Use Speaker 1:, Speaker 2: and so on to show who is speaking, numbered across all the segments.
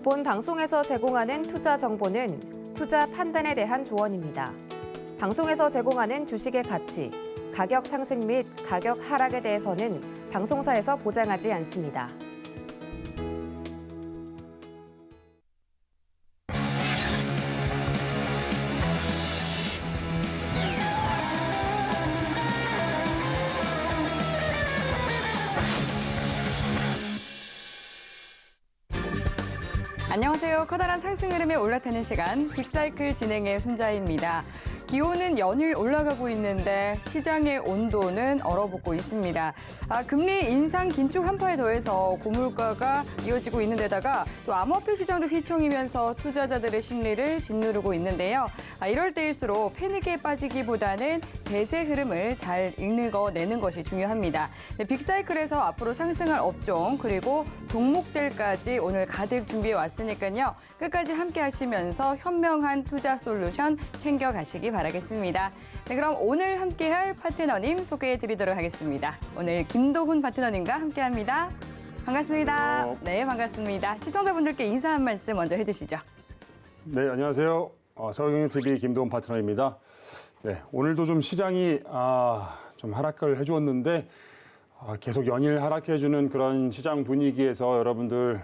Speaker 1: 본 방송에서 제공하는 투자 정보는 투자 판단에 대한 조언입니다. 방송에서 제공하는 주식의 가치, 가격 상승 및 가격 하락에 대해서는 방송사에서 보장하지 않습니다.
Speaker 2: 안녕하세요. 커다란 상승 흐름에 올라타는 시간 빅사이클 진행의 손자희입니다. 기온은 연일 올라가고 있는데 시장의 온도는 얼어붙고 있습니다. 금리 인상 긴축 한파에 더해서 고물가가 이어지고 있는 데다가 또 암호화폐 시장도 휘청이면서 투자자들의 심리를 짓누르고 있는데요. 이럴 때일수록 패닉에 빠지기보다는 대세 흐름을 잘 읽어내는 것이 중요합니다. 빅사이클에서 앞으로 상승할 업종 그리고 종목들까지 오늘 가득 준비해 왔으니까요. 끝까지 함께 하시면서 현명한 투자 솔루션 챙겨가시기 바라겠습니다. 네, 그럼 오늘 함께할 파트너님 소개해 드리도록 하겠습니다. 오늘 김도훈 파트너님과 함께합니다. 반갑습니다. 네, 반갑습니다. 시청자분들께 인사 한 말씀 먼저 해주시죠.
Speaker 3: 네, 안녕하세요. 서울경제TV 김도훈 파트너입니다. 네, 오늘도 좀 시장이 좀 하락을 해주었는데 계속 연일 하락해주는 그런 시장 분위기에서 여러분들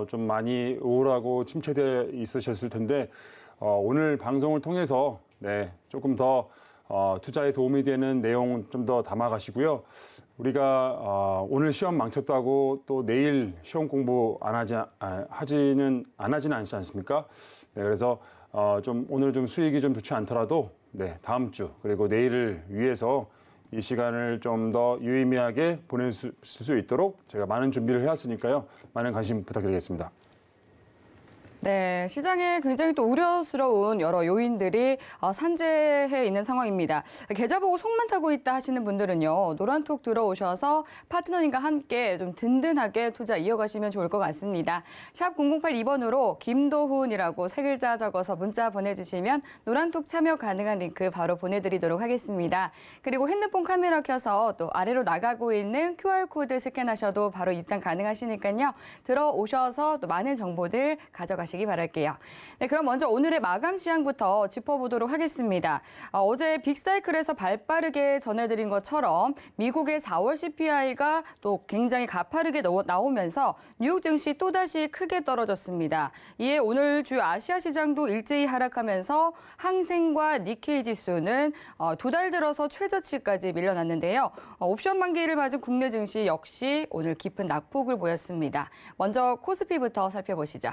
Speaker 3: 좀 많이 우울하고 침체돼 있으셨을 텐데 오늘 방송을 통해서 네, 조금 더 투자에 도움이 되는 내용 좀 더 담아가시고요. 우리가 오늘 시험 망쳤다고 또 내일 시험 공부 하지는 않지 않습니까? 네, 그래서 좀 오늘 좀 수익이 좀 좋지 않더라도 네, 다음 주 그리고 내일을 위해서 이 시간을 좀 더 유의미하게 보낼 수 있도록 제가 많은 준비를 해왔으니까요. 많은 관심 부탁드리겠습니다.
Speaker 2: 네, 시장에 굉장히 또 우려스러운 여러 요인들이 산재해 있는 상황입니다. 계좌 보고 속만 타고 있다 하시는 분들은요, 노란톡 들어오셔서 파트너님과 함께 좀 든든하게 투자 이어가시면 좋을 것 같습니다. 샵 0082번으로 김도훈이라고 세 글자 적어서 문자 보내주시면 노란톡 참여 가능한 링크 바로 보내드리도록 하겠습니다. 그리고 핸드폰 카메라 켜서 또 아래로 나가고 있는 QR코드 스캔하셔도 바로 입장 가능하시니까요. 들어오셔서 또 많은 정보들 가져가시기 바랄게요. 네, 그럼 먼저 오늘의 마감 시황부터 짚어보도록 하겠습니다. 어제 빅사이클에서 발빠르게 전해드린 것처럼 미국의 4월 CPI가 또 굉장히 가파르게 나오면서 뉴욕 증시 또다시 크게 떨어졌습니다. 이에 오늘 주요 아시아 시장도 일제히 하락하면서 항생과 니케이 지수는 두 달 들어서 최저치까지 밀려났는데요. 옵션 만기를 맞은 국내 증시 역시 오늘 깊은 낙폭을 보였습니다. 먼저 코스피부터 살펴보시죠.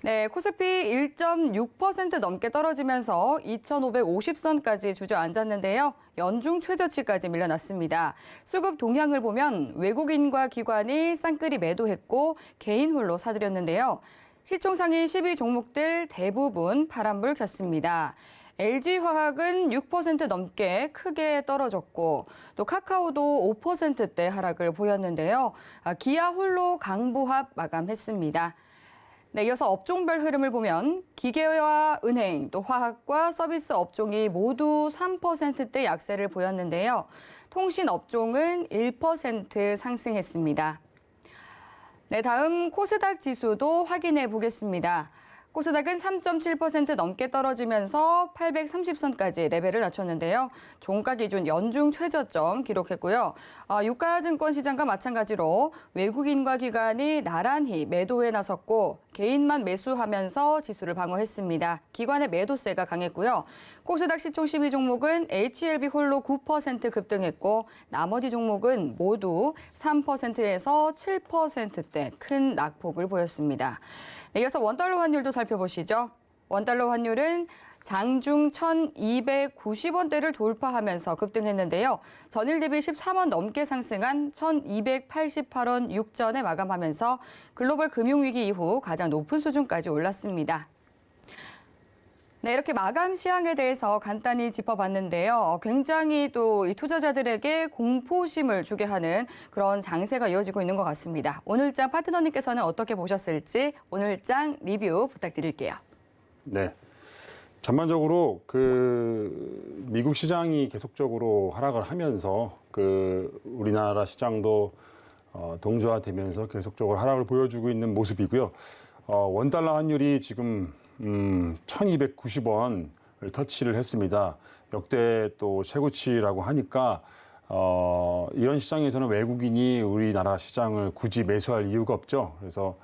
Speaker 2: 네, 코스피 1.6% 넘게 떨어지면서 2,550선까지 주저앉았는데요. 연중 최저치까지 밀려났습니다. 수급 동향을 보면 외국인과 기관이 쌍끌이 매도했고 개인 홀로 사들였는데요. 시총 상위 12종목들 대부분 파란불 켰습니다. LG화학은 6% 넘게 크게 떨어졌고 또 카카오도 5%대 하락을 보였는데요. 기아 홀로 강보합 마감했습니다. 네, 이어서 업종별 흐름을 보면 기계와 은행, 또 화학과 서비스 업종이 모두 3%대 약세를 보였는데요. 통신 업종은 1% 상승했습니다. 네, 다음 코스닥 지수도 확인해 보겠습니다. 코스닥은 3.7% 넘게 떨어지면서 830선까지 레벨을 낮췄는데요. 종가 기준 연중 최저점 기록했고요. 유가증권 시장과 마찬가지로 외국인과 기관이 나란히 매도에 나섰고 개인만 매수하면서 지수를 방어했습니다. 기관의 매도세가 강했고요. 코스닥 시총 12종목은 HLB 홀로 9% 급등했고 나머지 종목은 모두 3%에서 7%대 큰 낙폭을 보였습니다. 네, 이어서 원달러 환율도 살펴보시죠. 원달러 환율은 장중 1,290원대를 돌파하면서 급등했는데요. 전일 대비 13원 넘게 상승한 1,288원 6전에 마감하면서 글로벌 금융위기 이후 가장 높은 수준까지 올랐습니다. 네, 이렇게 마감 시황에 대해서 간단히 짚어봤는데요. 굉장히 또 이 투자자들에게 공포심을 주게 하는 그런 장세가 이어지고 있는 것 같습니다. 오늘장 파트너님께서는 어떻게 보셨을지 오늘장 리뷰 부탁드릴게요.
Speaker 3: 네, 전반적으로 미국 시장이 계속적으로 하락을 하면서 우리나라 시장도 동조화되면서 계속적으로 하락을 보여주고 있는 모습이고요. 원달러 환율이 지금 1290원을 터치를 했습니다. 역대 또 최고치라고 하니까 이런 시장에서는 외국인이 우리나라 시장을 굳이 매수할 이유가 없죠. 그래서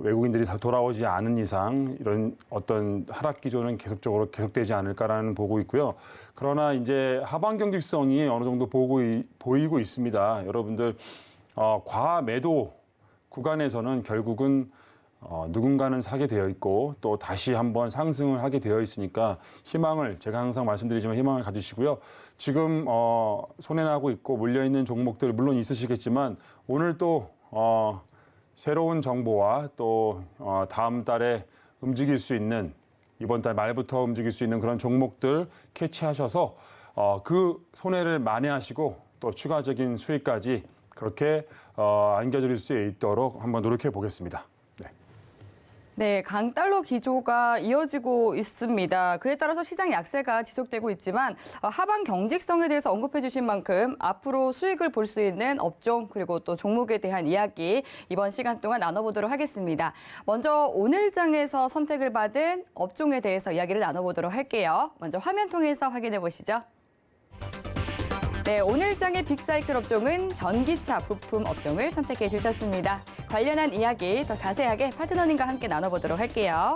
Speaker 3: 외국인들이 다 돌아오지 않은 이상 이런 어떤 하락 기조는 계속되지 않을까라는 보고 있고요. 그러나 이제 하방 경직성이 어느 정도 보이고 있습니다. 여러분들 과매도 구간에서는 결국은 누군가는 사게 되어 있고 또 다시 한번 상승을 하게 되어 있으니까 제가 항상 말씀드리지만 희망을 가지시고요. 지금 손해나고 있고 물려있는 종목들 물론 있으시겠지만 오늘 또 새로운 정보와 또 다음 달에 움직일 수 있는 이번 달 말부터 움직일 수 있는 그런 종목들 캐치하셔서 그 손해를 만회하시고 또 추가적인 수익까지 그렇게 안겨드릴 수 있도록 한번 노력해 보겠습니다.
Speaker 2: 네, 강달러 기조가 이어지고 있습니다. 그에 따라서 시장 약세가 지속되고 있지만 하방 경직성에 대해서 언급해 주신 만큼 앞으로 수익을 볼 수 있는 업종 그리고 또 종목에 대한 이야기 이번 시간 동안 나눠보도록 하겠습니다. 먼저 오늘 장에서 선택을 받은 업종에 대해서 이야기를 나눠보도록 할게요. 먼저 화면 통해서 확인해 보시죠. 네, 오늘 장의 빅사이클 업종은 전기차 부품 업종을 선택해 주셨습니다. 관련한 이야기 더 자세하게 파트너님과 함께 나눠보도록 할게요.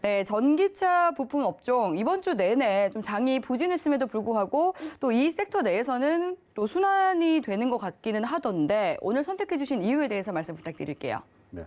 Speaker 2: 네, 전기차 부품 업종 이번 주 내내 좀 장이 부진했음에도 불구하고 또 이 섹터 내에서는 또 순환이 되는 것 같기는 하던데 오늘 선택해 주신 이유에 대해서 말씀 부탁드릴게요.
Speaker 3: 네.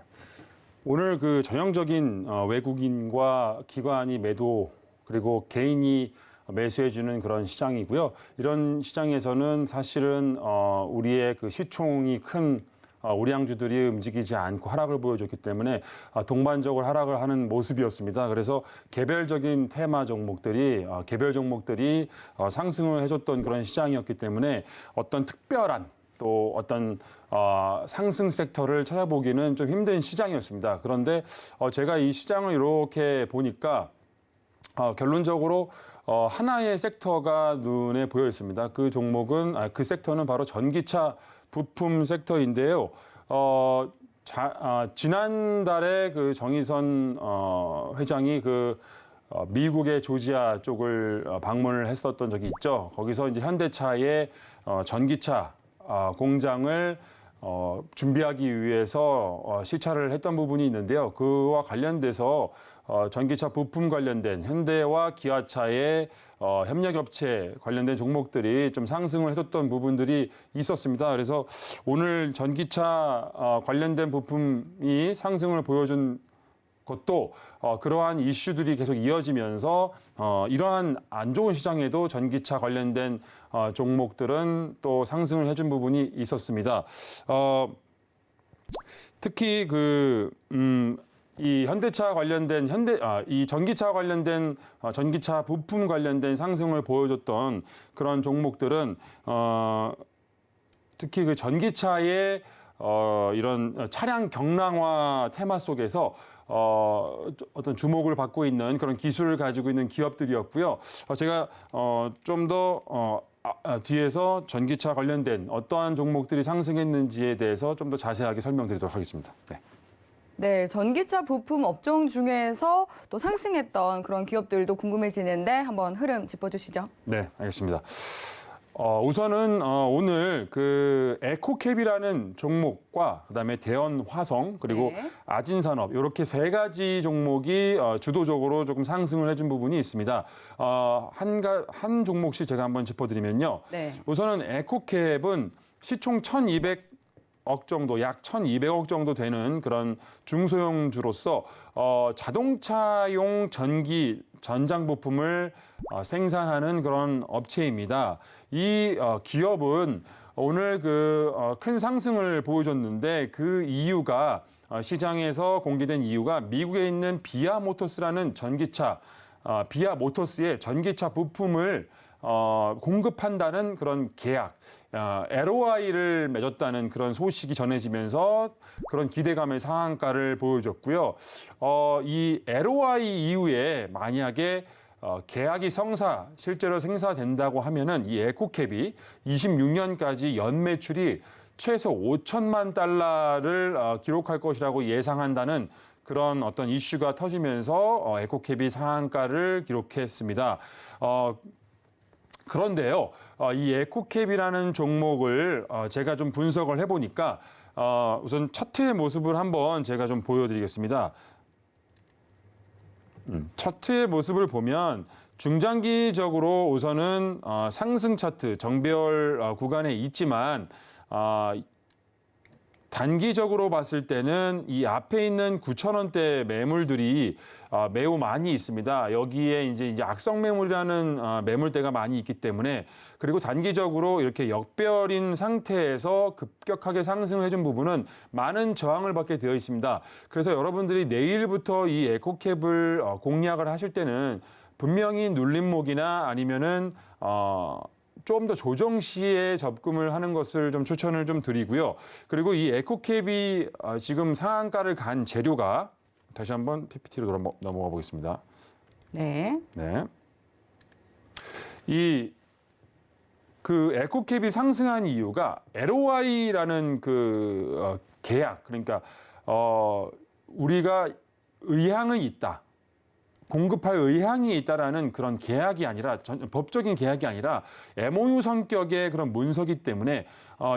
Speaker 3: 오늘 그 전형적인 외국인과 기관이 매도 그리고 개인이 매수해주는 그런 시장이고요. 이런 시장에서는 사실은 우리의 그 시총이 큰 우량주들이 움직이지 않고 하락을 보여줬기 때문에 동반적으로 하락을 하는 모습이었습니다. 그래서 개별 종목들이 상승을 해줬던 그런 시장이었기 때문에 어떤 특별한 또 어떤 상승 섹터를 찾아보기는 좀 힘든 시장이었습니다. 그런데 제가 이 시장을 이렇게 보니까 결론적으로 하나의 섹터가 눈에 보여 있습니다. 그 섹터는 바로 전기차 부품 섹터인데요. 지난달에 그 정의선 회장이 미국의 조지아 쪽을 방문을 했었던 적이 있죠. 거기서 이제 현대차의 전기차 공장을 준비하기 위해서 시찰을 했던 부분이 있는데요. 그와 관련돼서 전기차 부품 관련된 현대와 기아차의 협력업체 관련된 종목들이 좀 상승을 해줬던 부분들이 있었습니다. 그래서 오늘 전기차 관련된 부품이 상승을 보여준 것도 그러한 이슈들이 계속 이어지면서 이러한 안 좋은 시장에도 전기차 관련된 종목들은 또 상승을 해준 부분이 있었습니다. 특히 이 현대차 관련된 이 전기차 관련된 전기차 부품 관련된 상승을 보여줬던 그런 종목들은 특히 그 전기차의 이런 차량 경량화 테마 속에서 어떤 주목을 받고 있는 그런 기술을 가지고 있는 기업들이었고요. 제가 좀 더 뒤에서 전기차 관련된 어떠한 종목들이 상승했는지에 대해서 좀 더 자세하게 설명드리도록 하겠습니다. 네.
Speaker 2: 네, 전기차 부품 업종 중에서 또 상승했던 그런 기업들도 궁금해지는데 한번 흐름 짚어주시죠.
Speaker 3: 네, 알겠습니다. 우선은 오늘 그 에코캡이라는 종목과 그다음에 대연화성 그리고
Speaker 2: 네.
Speaker 3: 아진산업 이렇게 세 가지 종목이 주도적으로 조금 상승을 해준 부분이 있습니다. 한 종목씩 제가 한번 짚어드리면요.
Speaker 2: 네.
Speaker 3: 우선은 에코캡은 시총 1,200억 정도, 약 1,200억 정도 되는 그런 중소형주로서 자동차용 전장 부품을 생산하는 그런 업체입니다. 이 기업은 오늘 큰 상승을 보여줬는데 그 이유가 시장에서 공개된 이유가 미국에 있는 비아 모터스라는 비아 모터스의 전기차 부품을 공급한다는 그런 계약, LOI를 맺었다는 그런 소식이 전해지면서 그런 기대감의 상한가를 보여줬고요. 이 LOI 이후에 만약에 계약이 실제로 생사된다고 하면은 이 에코캡이 26년까지 연 매출이 최소 5천만 달러를 기록할 것이라고 예상한다는 그런 어떤 이슈가 터지면서 에코캡이 상한가를 기록했습니다. 그런데요, 이 에코캡이라는 종목을 제가 좀 분석을 해보니까 우선 차트의 모습을 한번 제가 좀 보여드리겠습니다. 차트의 모습을 보면 중장기적으로 우선은 상승 차트 정배열 구간에 있지만 단기적으로 봤을 때는 이 앞에 있는 9,000원대 매물들이 매우 많이 있습니다. 여기에 이제 악성 매물이라는 매물대가 많이 있기 때문에, 그리고 단기적으로 이렇게 역배열인 상태에서 급격하게 상승을 해준 부분은 많은 저항을 받게 되어 있습니다. 그래서 여러분들이 내일부터 이 에코캡을 공략을 하실 때는 분명히 눌림목이나 아니면은 좀 더 조정 시에 접근을 하는 것을 좀 추천을 좀 드리고요. 그리고 이 에코캡이 지금 상한가를 간 재료가, 다시 한번 PPT로 넘어가 보겠습니다.
Speaker 2: 네.
Speaker 3: 네. 그 에코캡이 상승한 이유가 LOI라는 그 계약, 그러니까 우리가 의향이 있다, 공급할 의향이 있다라는 그런 계약이 아니라, 법적인 계약이 아니라 MOU 성격의 그런 문서기 때문에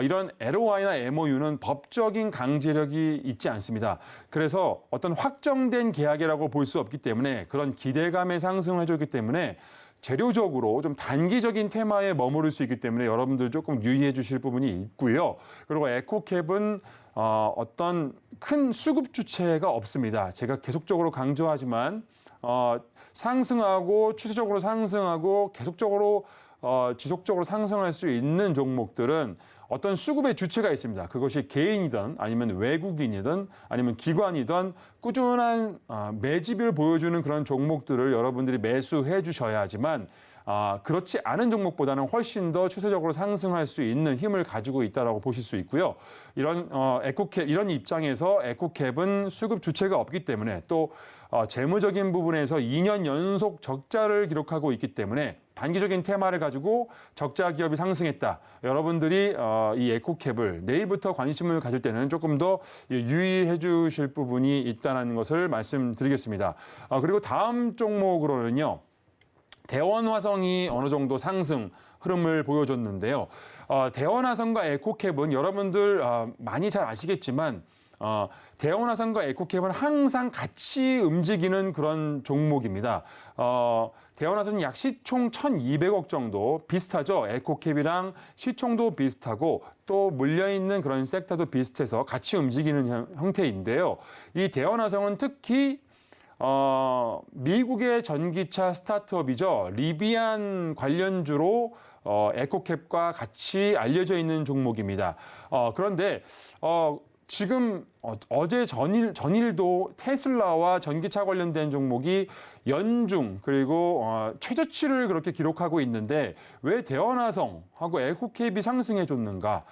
Speaker 3: 이런 LOI나 MOU는 법적인 강제력이 있지 않습니다. 그래서 어떤 확정된 계약이라고 볼 수 없기 때문에 그런 기대감의 상승을 해줬기 때문에 재료적으로 좀 단기적인 테마에 머무를 수 있기 때문에 여러분들 조금 유의해 주실 부분이 있고요. 그리고 에코캡은 어떤 큰 수급 주체가 없습니다. 제가 계속적으로 강조하지만 상승하고 추세적으로 상승하고 계속적으로 지속적으로 상승할 수 있는 종목들은 어떤 수급의 주체가 있습니다. 그것이 개인이든 아니면 외국인이든 아니면 기관이든 꾸준한 매집을 보여주는 그런 종목들을 여러분들이 매수해 주셔야지만, 그렇지 않은 종목보다는 훨씬 더 추세적으로 상승할 수 있는 힘을 가지고 있다라고 보실 수 있고요. 이런 에코캡, 이런 입장에서 에코캡은 수급 주체가 없기 때문에, 또 재무적인 부분에서 2년 연속 적자를 기록하고 있기 때문에 단기적인 테마를 가지고 적자 기업이 상승했다. 여러분들이 이 에코캡을 내일부터 관심을 가질 때는 조금 더 유의해 주실 부분이 있다는 것을 말씀드리겠습니다. 그리고 다음 종목으로는요, 대원화성이 어느 정도 상승 흐름을 보여줬는데요. 대원화성과 에코캡은 여러분들 많이 잘 아시겠지만 대원화성과 에코캡은 항상 같이 움직이는 그런 종목입니다. 대원화성은 약 시총 1,200억 정도 비슷하죠. 에코캡이랑 시총도 비슷하고 또 물려있는 그런 섹터도 비슷해서 같이 움직이는 형태인데요. 이 대원화성은 특히 미국의 전기차 스타트업이죠. 리비안 관련주로 에코캡과 같이 알려져 있는 종목입니다. 그런데 지금 어제 전일도 테슬라와 전기차 관련된 종목이 연중 그리고 최저치를 그렇게 기록하고 있는데 왜 대원화성하고 에코캡이 상승해 줬는가?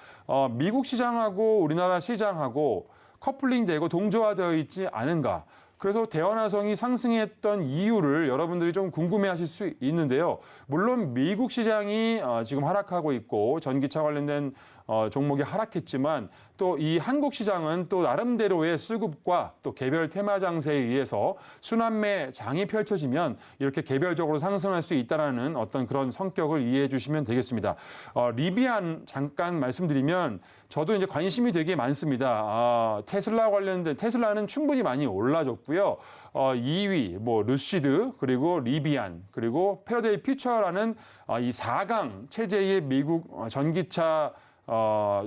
Speaker 3: 미국 시장하고 우리나라 시장하고 커플링되고 동조화되어 있지 않은가? 그래서 대원화성이 상승했던 이유를 여러분들이 좀 궁금해하실 수 있는데요. 물론 미국 시장이 지금 하락하고 있고 전기차 관련된 종목이 하락했지만 또 이 한국 시장은 또 나름대로의 수급과 또 개별 테마 장세에 의해서 순환매 장이 펼쳐지면 이렇게 개별적으로 상승할 수 있다는 어떤 그런 성격을 이해해 주시면 되겠습니다. 리비안 잠깐 말씀드리면 저도 이제 관심이 되게 많습니다. 테슬라 관련된, 테슬라는 충분히 많이 올라졌고요. 2위 뭐 루시드 그리고 리비안 그리고 패러데이 퓨처라는 이 4강 체제의 미국 전기차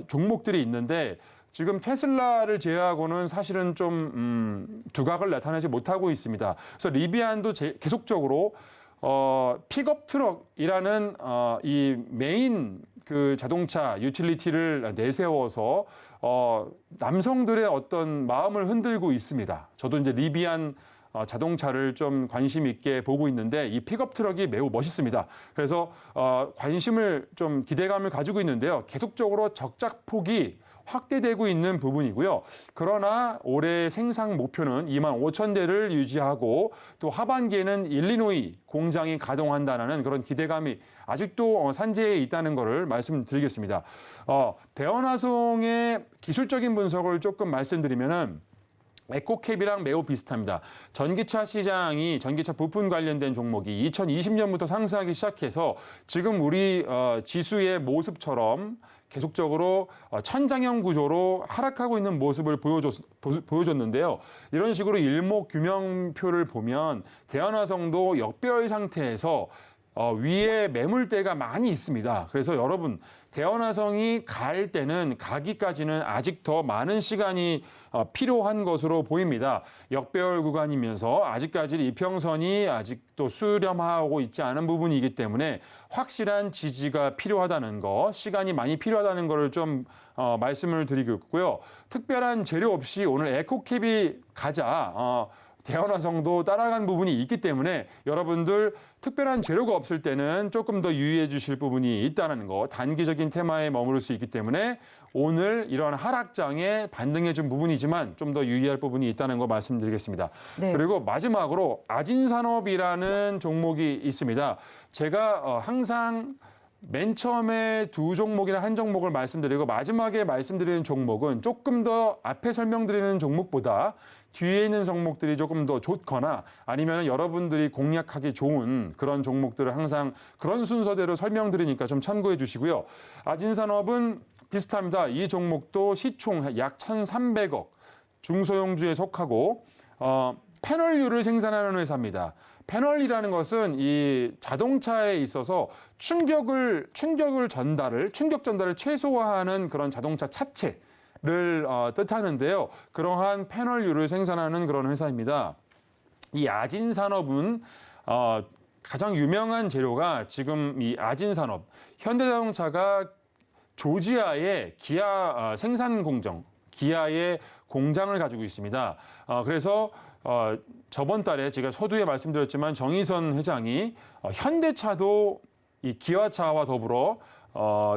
Speaker 3: 종목들이 있는데 지금 테슬라를 제외하고는 사실은 좀 두각을 나타내지 못하고 있습니다. 그래서 리비안도 계속적으로 픽업 트럭이라는 이 메인 그 자동차 유틸리티를 내세워서 남성들의 어떤 마음을 흔들고 있습니다. 저도 이제 리비안 자동차를 좀 관심 있게 보고 있는데 이 픽업 트럭이 매우 멋있습니다. 그래서 관심을 좀 기대감을 가지고 있는데요. 계속적으로 적작폭이 확대되고 있는 부분이고요. 그러나 올해 생산 목표는 25,000대를 유지하고 또 하반기에는 일리노이 공장이 가동한다는 그런 기대감이 아직도 산재에 있다는 것을 말씀드리겠습니다. 대원화성의 기술적인 분석을 조금 말씀드리면은 에코캡이랑 매우 비슷합니다. 전기차 시장이 전기차 부품 관련된 종목이 2020년부터 상승하기 시작해서 지금 우리 지수의 모습처럼 계속적으로 천장형 구조로 하락하고 있는 모습을 보여줬는데요. 이런 식으로 일목균형표를 보면 대한화성도 역배열 상태에서 위에 매물대가 많이 있습니다. 그래서 여러분 대한화성이 갈 때는 가기까지는 아직 더 많은 시간이 필요한 것으로 보입니다. 역배열 구간이면서 아직까지 이평선이 아직도 수렴하고 있지 않은 부분이기 때문에 확실한 지지가 필요하다는 거, 시간이 많이 필요하다는 것을 좀 말씀을 드리고 있고요. 특별한 재료 없이 오늘 에코캡이 가자. 대한화성도 따라간 부분이 있기 때문에 여러분들 특별한 재료가 없을 때는 조금 더 유의해 주실 부분이 있다는 거, 단기적인 테마에 머무를 수 있기 때문에 오늘 이런 하락장에 반등해 준 부분이지만 좀 더 유의할 부분이 있다는 거 말씀드리겠습니다.
Speaker 2: 네.
Speaker 3: 그리고 마지막으로 아진산업이라는 종목이 있습니다. 제가 항상 맨 처음에 두 종목이나 한 종목을 말씀드리고 마지막에 말씀드리는 종목은 조금 더 앞에 설명드리는 종목보다 뒤에 있는 종목들이 조금 더 좋거나 아니면 여러분들이 공략하기 좋은 그런 종목들을 항상 그런 순서대로 설명드리니까 좀 참고해 주시고요. 아진산업은 비슷합니다. 이 종목도 시총 약 1,300억 중소형주에 속하고 패널유를 생산하는 회사입니다. 패널이라는 것은 이 자동차에 있어서 충격 전달을 최소화하는 그런 자동차 차체를 뜻하는데요. 그러한 패널유를 생산하는 그런 회사입니다. 이 아진산업은 가장 유명한 재료가 지금 이 아진산업, 현대자동차가 조지아의 기아 생산 공정, 기아의 공장을 가지고 있습니다. 그래서 저번 달에 제가 서두에 말씀드렸지만 정의선 회장이 현대차도 이 기아차와 더불어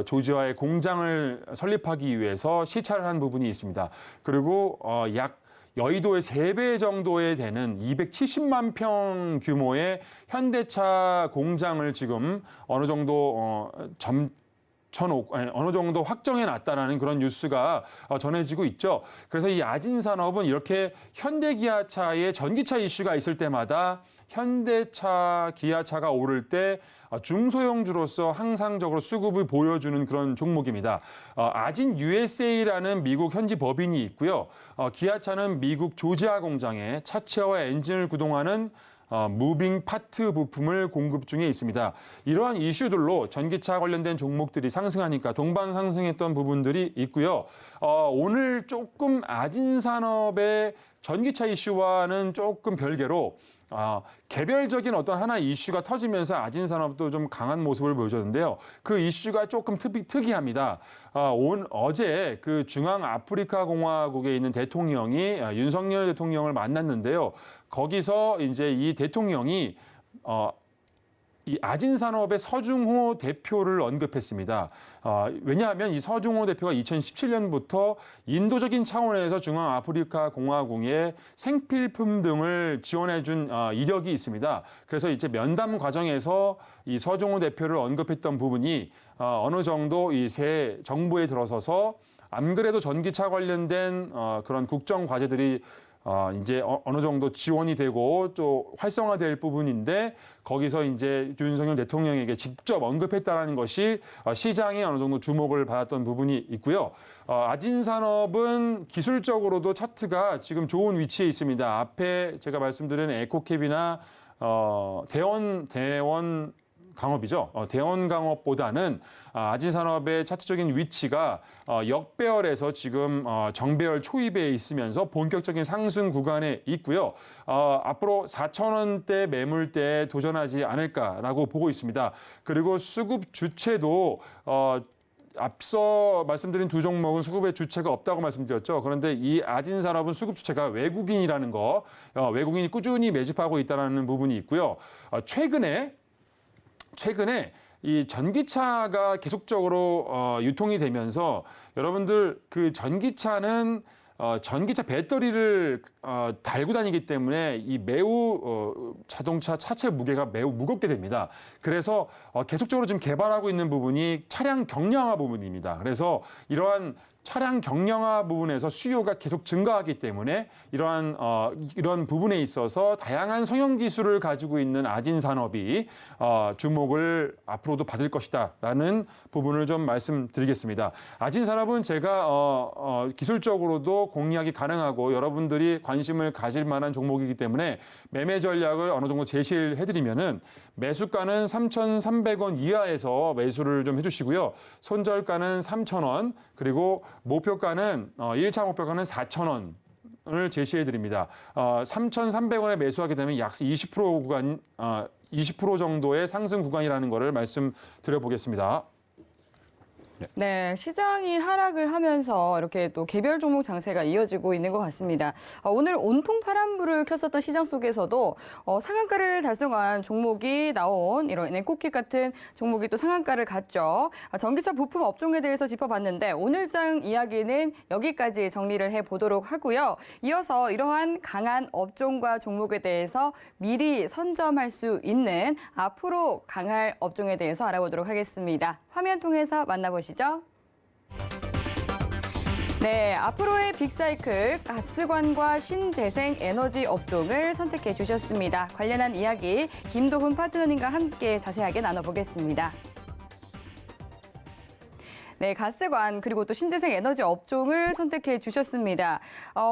Speaker 3: 조지아의 공장을 설립하기 위해서 시찰을 한 부분이 있습니다. 그리고 약 여의도의 3배 정도에 되는 270만 평 규모의 현대차 공장을 지금 어느 정도 어느 정도 확정해 놨다라는 그런 뉴스가 전해지고 있죠. 그래서 이 아진산업은 이렇게 현대기아차의 전기차 이슈가 있을 때마다 현대차, 기아차가 오를 때 중소형주로서 항상적으로 수급을 보여주는 그런 종목입니다. 아진 USA라는 미국 현지 법인이 있고요. 기아차는 미국 조지아 공장에 차체와 엔진을 구동하는 무빙 파트 부품을 공급 중에 있습니다. 이러한 이슈들로 전기차 관련된 종목들이 상승하니까 동반 상승했던 부분들이 있고요. 오늘 조금 아진산업의 전기차 이슈와는 조금 별개로 개별적인 어떤 하나 이슈가 터지면서 아진산업도 좀 강한 모습을 보여줬는데요. 그 이슈가 조금 특이합니다. 어제 그 중앙아프리카 공화국에 있는 대통령이 윤석열 대통령을 만났는데요. 거기서 이제 이 대통령이 이 아진산업의 서중호 대표를 언급했습니다. 왜냐하면 이 서중호 대표가 2017년부터 인도적인 차원에서 중앙아프리카 공화국에 생필품 등을 지원해준 이력이 있습니다. 그래서 이제 면담 과정에서 이 서중호 대표를 언급했던 부분이 어느 정도 이 새 정부에 들어서서 안 그래도 전기차 관련된 그런 국정 과제들이 이제 어느 정도 지원이 되고 또 활성화될 부분인데 거기서 이제 윤석열 대통령에게 직접 언급했다는 것이 시장에 어느 정도 주목을 받았던 부분이 있고요. 아진산업은 기술적으로도 차트가 지금 좋은 위치에 있습니다. 앞에 제가 말씀드린 에코캡이나 대원 강업이죠. 대원 강업보다는 아진산업의 차트적인 위치가 역배열에서 지금 정배열 초입에 있으면서 본격적인 상승 구간에 있고요. 앞으로 4,000원대 매물대에 도전하지 않을까라고 보고 있습니다. 그리고 수급 주체도 앞서 말씀드린 두 종목은 수급의 주체가 없다고 말씀드렸죠. 그런데 이 아진산업은 수급 주체가 외국인이라는 거, 외국인이 꾸준히 매집하고 있다는 부분이 있고요. 최근에 이 전기차가 계속적으로 유통이 되면서 여러분들 그 전기차는 전기차 배터리를 달고 다니기 때문에 이 매우 자동차 차체 무게가 매우 무겁게 됩니다. 그래서 계속적으로 지금 개발하고 있는 부분이 차량 경량화 부분입니다. 그래서 이러한 차량 경량화 부분에서 수요가 계속 증가하기 때문에 이런 부분에 있어서 다양한 성형 기술을 가지고 있는 아진 산업이 주목을 앞으로도 받을 것이다라는 부분을 좀 말씀드리겠습니다. 아진 산업은 제가 기술적으로도 공략이 가능하고 여러분들이 관심을 가질 만한 종목이기 때문에 매매 전략을 어느 정도 제시를 해드리면은 매수가는 3,300원 이하에서 매수를 좀 해주시고요. 손절가는 3,000원 그리고 목표가는 1차 목표가는 4,000원을 제시해 드립니다. 3,300원에 매수하게 되면 약 20% 구간 20% 정도의 상승 구간이라는 것을 말씀드려 보겠습니다.
Speaker 2: 네, 시장이 하락을 하면서 이렇게 또 개별 종목 장세가 이어지고 있는 것 같습니다. 오늘 온통 파란불을 켰었던 시장 속에서도 상한가를 달성한 종목이 나온 이런 에코킥 같은 종목이 또 상한가를 갔죠. 전기차 부품 업종에 대해서 짚어봤는데 오늘장 이야기는 여기까지 정리를 해보도록 하고요. 이어서 이러한 강한 업종과 종목에 대해서 미리 선점할 수 있는 앞으로 강할 업종에 대해서 알아보도록 하겠습니다. 화면 통해서 만나보시죠. 네, 앞으로의 빅사이클 가스관과 신재생 에너지 업종을 선택해 주셨습니다. 관련한 이야기 김도훈 파트너님과 함께 자세하게 나눠보겠습니다. 네, 가스관 그리고 또 신재생 에너지 업종을 선택해 주셨습니다.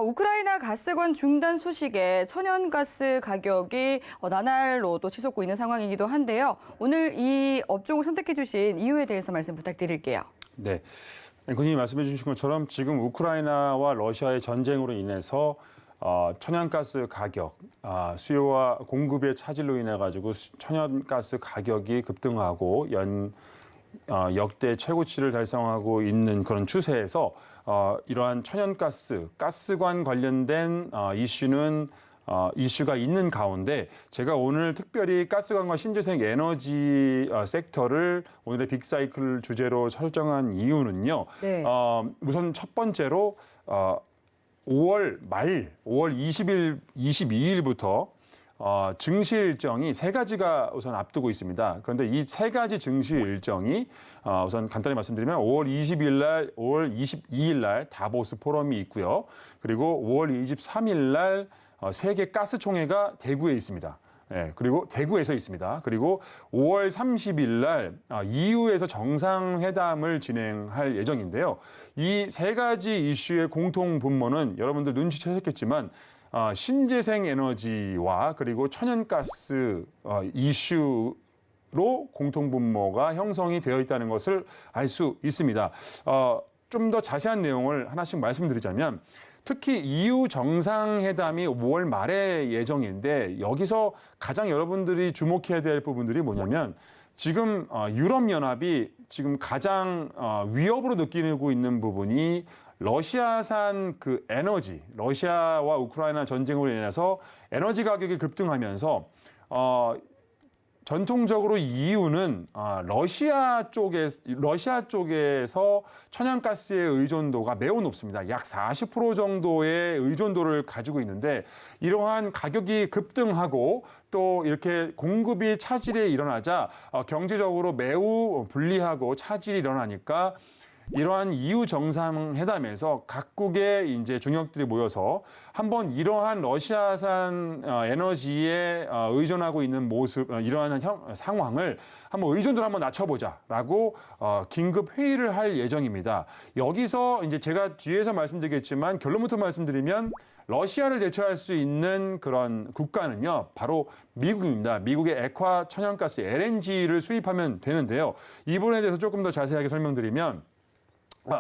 Speaker 2: 우크라이나 가스관 중단 소식에 천연가스 가격이 나날로 또 치솟고 있는 상황이기도 한데요. 오늘 이 업종을 선택해 주신 이유에 대해서 말씀 부탁드릴게요.
Speaker 3: 네, 앵커님이 말씀해 주신 것처럼 지금 우크라이나와 러시아의 전쟁으로 인해서 천연가스 가격, 수요와 공급의 차질로 인해 가지고 천연가스 가격이 급등하고 역대 최고치를 달성하고 있는 그런 추세에서 이러한 천연가스, 가스관 관련된 이슈가 있는 가운데 제가 오늘 특별히 가스관과 신재생 에너지 섹터를 오늘의 빅사이클 주제로 설정한 이유는요.
Speaker 2: 네.
Speaker 3: 우선 첫 번째로 5월 22일부터 증시 일정이 세 가지가 우선 앞두고 있습니다. 그런데 이 세 가지 증시 일정이 우선 간단히 말씀드리면 5월 20일 날, 5월 22일 날 다보스 포럼이 있고요. 그리고 5월 23일 날 세계 가스총회가 대구에 있습니다. 네, 그리고 대구에서 있습니다. 그리고 5월 30일 날 EU에서 정상회담을 진행할 예정인데요. 이 세 가지 이슈의 공통 분모는 여러분들 눈치채셨겠지만 신재생 에너지와 그리고 천연가스 이슈로 공통 분모가 형성이 되어 있다는 것을 알 수 있습니다. 좀 더 자세한 내용을 하나씩 말씀드리자면 특히 EU 정상회담이 5월 말에 예정인데 여기서 가장 여러분들이 주목해야 될 부분들이 뭐냐면 지금 유럽연합이 지금 가장 위협으로 느끼고 있는 부분이 러시아산 그 에너지, 러시아와 우크라이나 전쟁으로 인해서 에너지 가격이 급등하면서 전통적으로 EU는 러시아 쪽에서 천연가스의 의존도가 매우 높습니다. 약 40% 정도의 의존도를 가지고 있는데 이러한 가격이 급등하고 또 이렇게 공급이 차질이 일어나자 경제적으로 매우 불리하고 차질이 일어나니까 이러한 EU 정상회담에서 각국의 이제 중역들이 모여서 한번 이러한 러시아산 에너지에 의존하고 있는 모습, 이러한 상황을 한번 의존도를 한번 낮춰보자라고 긴급 회의를 할 예정입니다. 여기서 이제 제가 뒤에서 말씀드리겠지만 결론부터 말씀드리면 러시아를 대처할 수 있는 그런 국가는요, 바로 미국입니다. 미국의 액화 천연가스 LNG를 수입하면 되는데요. 이 부분에 대해서 조금 더 자세하게 설명드리면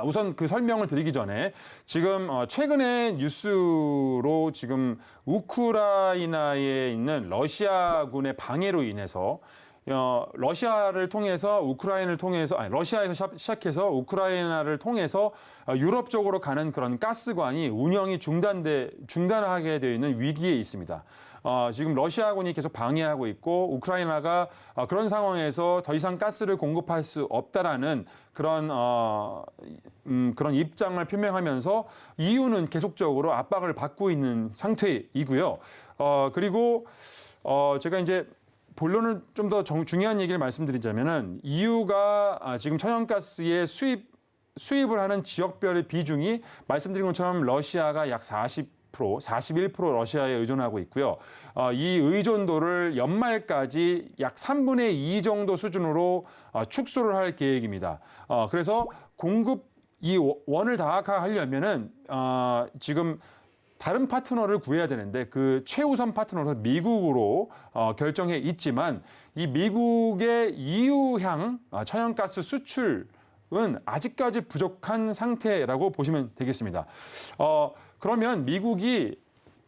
Speaker 3: 우선 그 설명을 드리기 전에 지금 최근에 뉴스로 지금 우크라이나에 있는 러시아군의 방해로 인해서 러시아를 통해서 우크라이나를 통해서 러시아에서 시작해서 우크라이나를 통해서 유럽 쪽으로 가는 그런 가스관이 운영이 중단하게 되어 있는 위기에 있습니다. 지금 러시아군이 계속 방해하고 있고 우크라이나가 그런 상황에서 더 이상 가스를 공급할 수 없다라는 그런 입장을 표명하면서 EU는 계속적으로 압박을 받고 있는 상태이고요. 그리고 제가 이제 본론을 좀 더 중요한 얘기를 말씀드리자면은 EU가 지금 천연가스의 수입을 하는 지역별의 비중이 말씀드린 것처럼 러시아가 약 41% 러시아에 의존하고 있고요. 이 의존도를 연말까지 약 3분의 2 정도 수준으로 축소를 할 계획입니다. 그래서 이 원을 다각화하려면은 지금 다른 파트너를 구해야 되는데 그 최우선 파트너로 미국으로 결정해 있지만 이 미국의 EU향 천연가스 수출은 아직까지 부족한 상태라고 보시면 되겠습니다. 그러면 미국이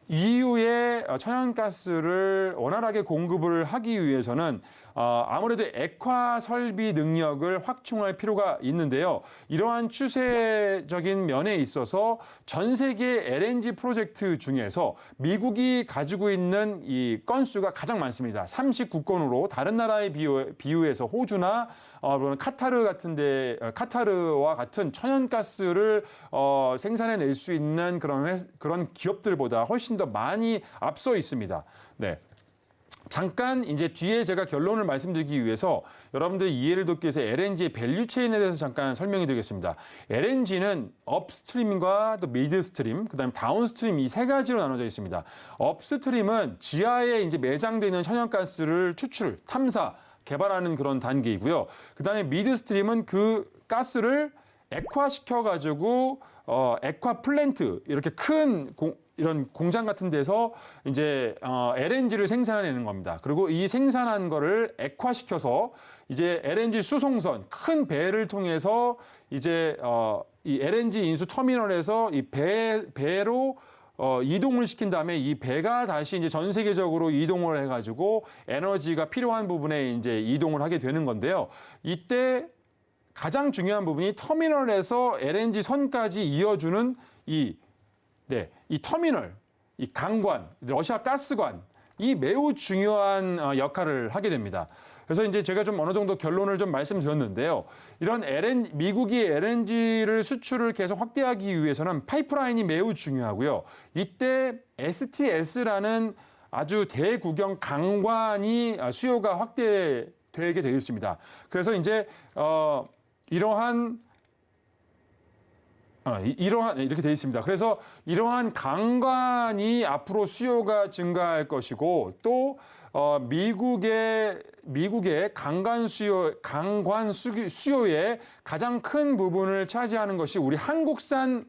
Speaker 3: EU의 천연가스를 원활하게 공급을 하기 위해서는 아무래도 액화 설비 능력을 확충할 필요가 있는데요. 이러한 추세적인 면에 있어서 전 세계 LNG 프로젝트 중에서 미국이 가지고 있는 이 건수가 가장 많습니다. 39건으로 다른 나라에 비유해서 호주나 카타르와 같은 천연가스를 생산해낼 수 있는 그런 기업들보다 훨씬 더 많이 앞서 있습니다. 네. 잠깐 이제 뒤에 제가 결론을 말씀드리기 위해서 여러분들의 이해를 돕기 위해서 LNG의 밸류체인에 대해서 잠깐 설명해 드리겠습니다. LNG는 업스트림과 또 미드스트림, 그다음에 다운스트림 이 세 가지로 나눠져 있습니다. 업스트림은 지하에 이제 매장되어 있는 천연가스를 추출, 탐사, 개발하는 그런 단계이고요. 그다음에 미드스트림은 그 가스를 액화시켜 가지고 액화 플랜트 이렇게 큰 이런 공장 같은 데서 이제 LNG를 생산해내는 겁니다. 그리고 이 생산한 거를 액화시켜서 이제 LNG 수송선 큰 배를 통해서 이제 이 LNG 인수 터미널에서 이 배로 이동을 시킨 다음에 이 배가 다시 이제 전 세계적으로 이동을 해가지고 에너지가 필요한 부분에 이제 이동을 하게 되는 건데요. 이때 가장 중요한 부분이 터미널에서 LNG 선까지 이어주는 이 터미널, 이 강관, 러시아 가스관, 이 매우 중요한 역할을 하게 됩니다. 그래서 이제 제가 좀 어느 정도 결론을 좀 말씀드렸는데요. 이런 미국이 LNG를 수출을 계속 확대하기 위해서는 파이프라인이 매우 중요하고요. 이때 STS라는 아주 대구경 강관이 수요가 확대되게 되어 있습니다. 그래서 이제 이렇게 되어 있습니다. 그래서 이러한 강관이 앞으로 수요가 증가할 것이고 또 미국의 강관 수요의 가장 큰 부분을 차지하는 것이 우리 한국산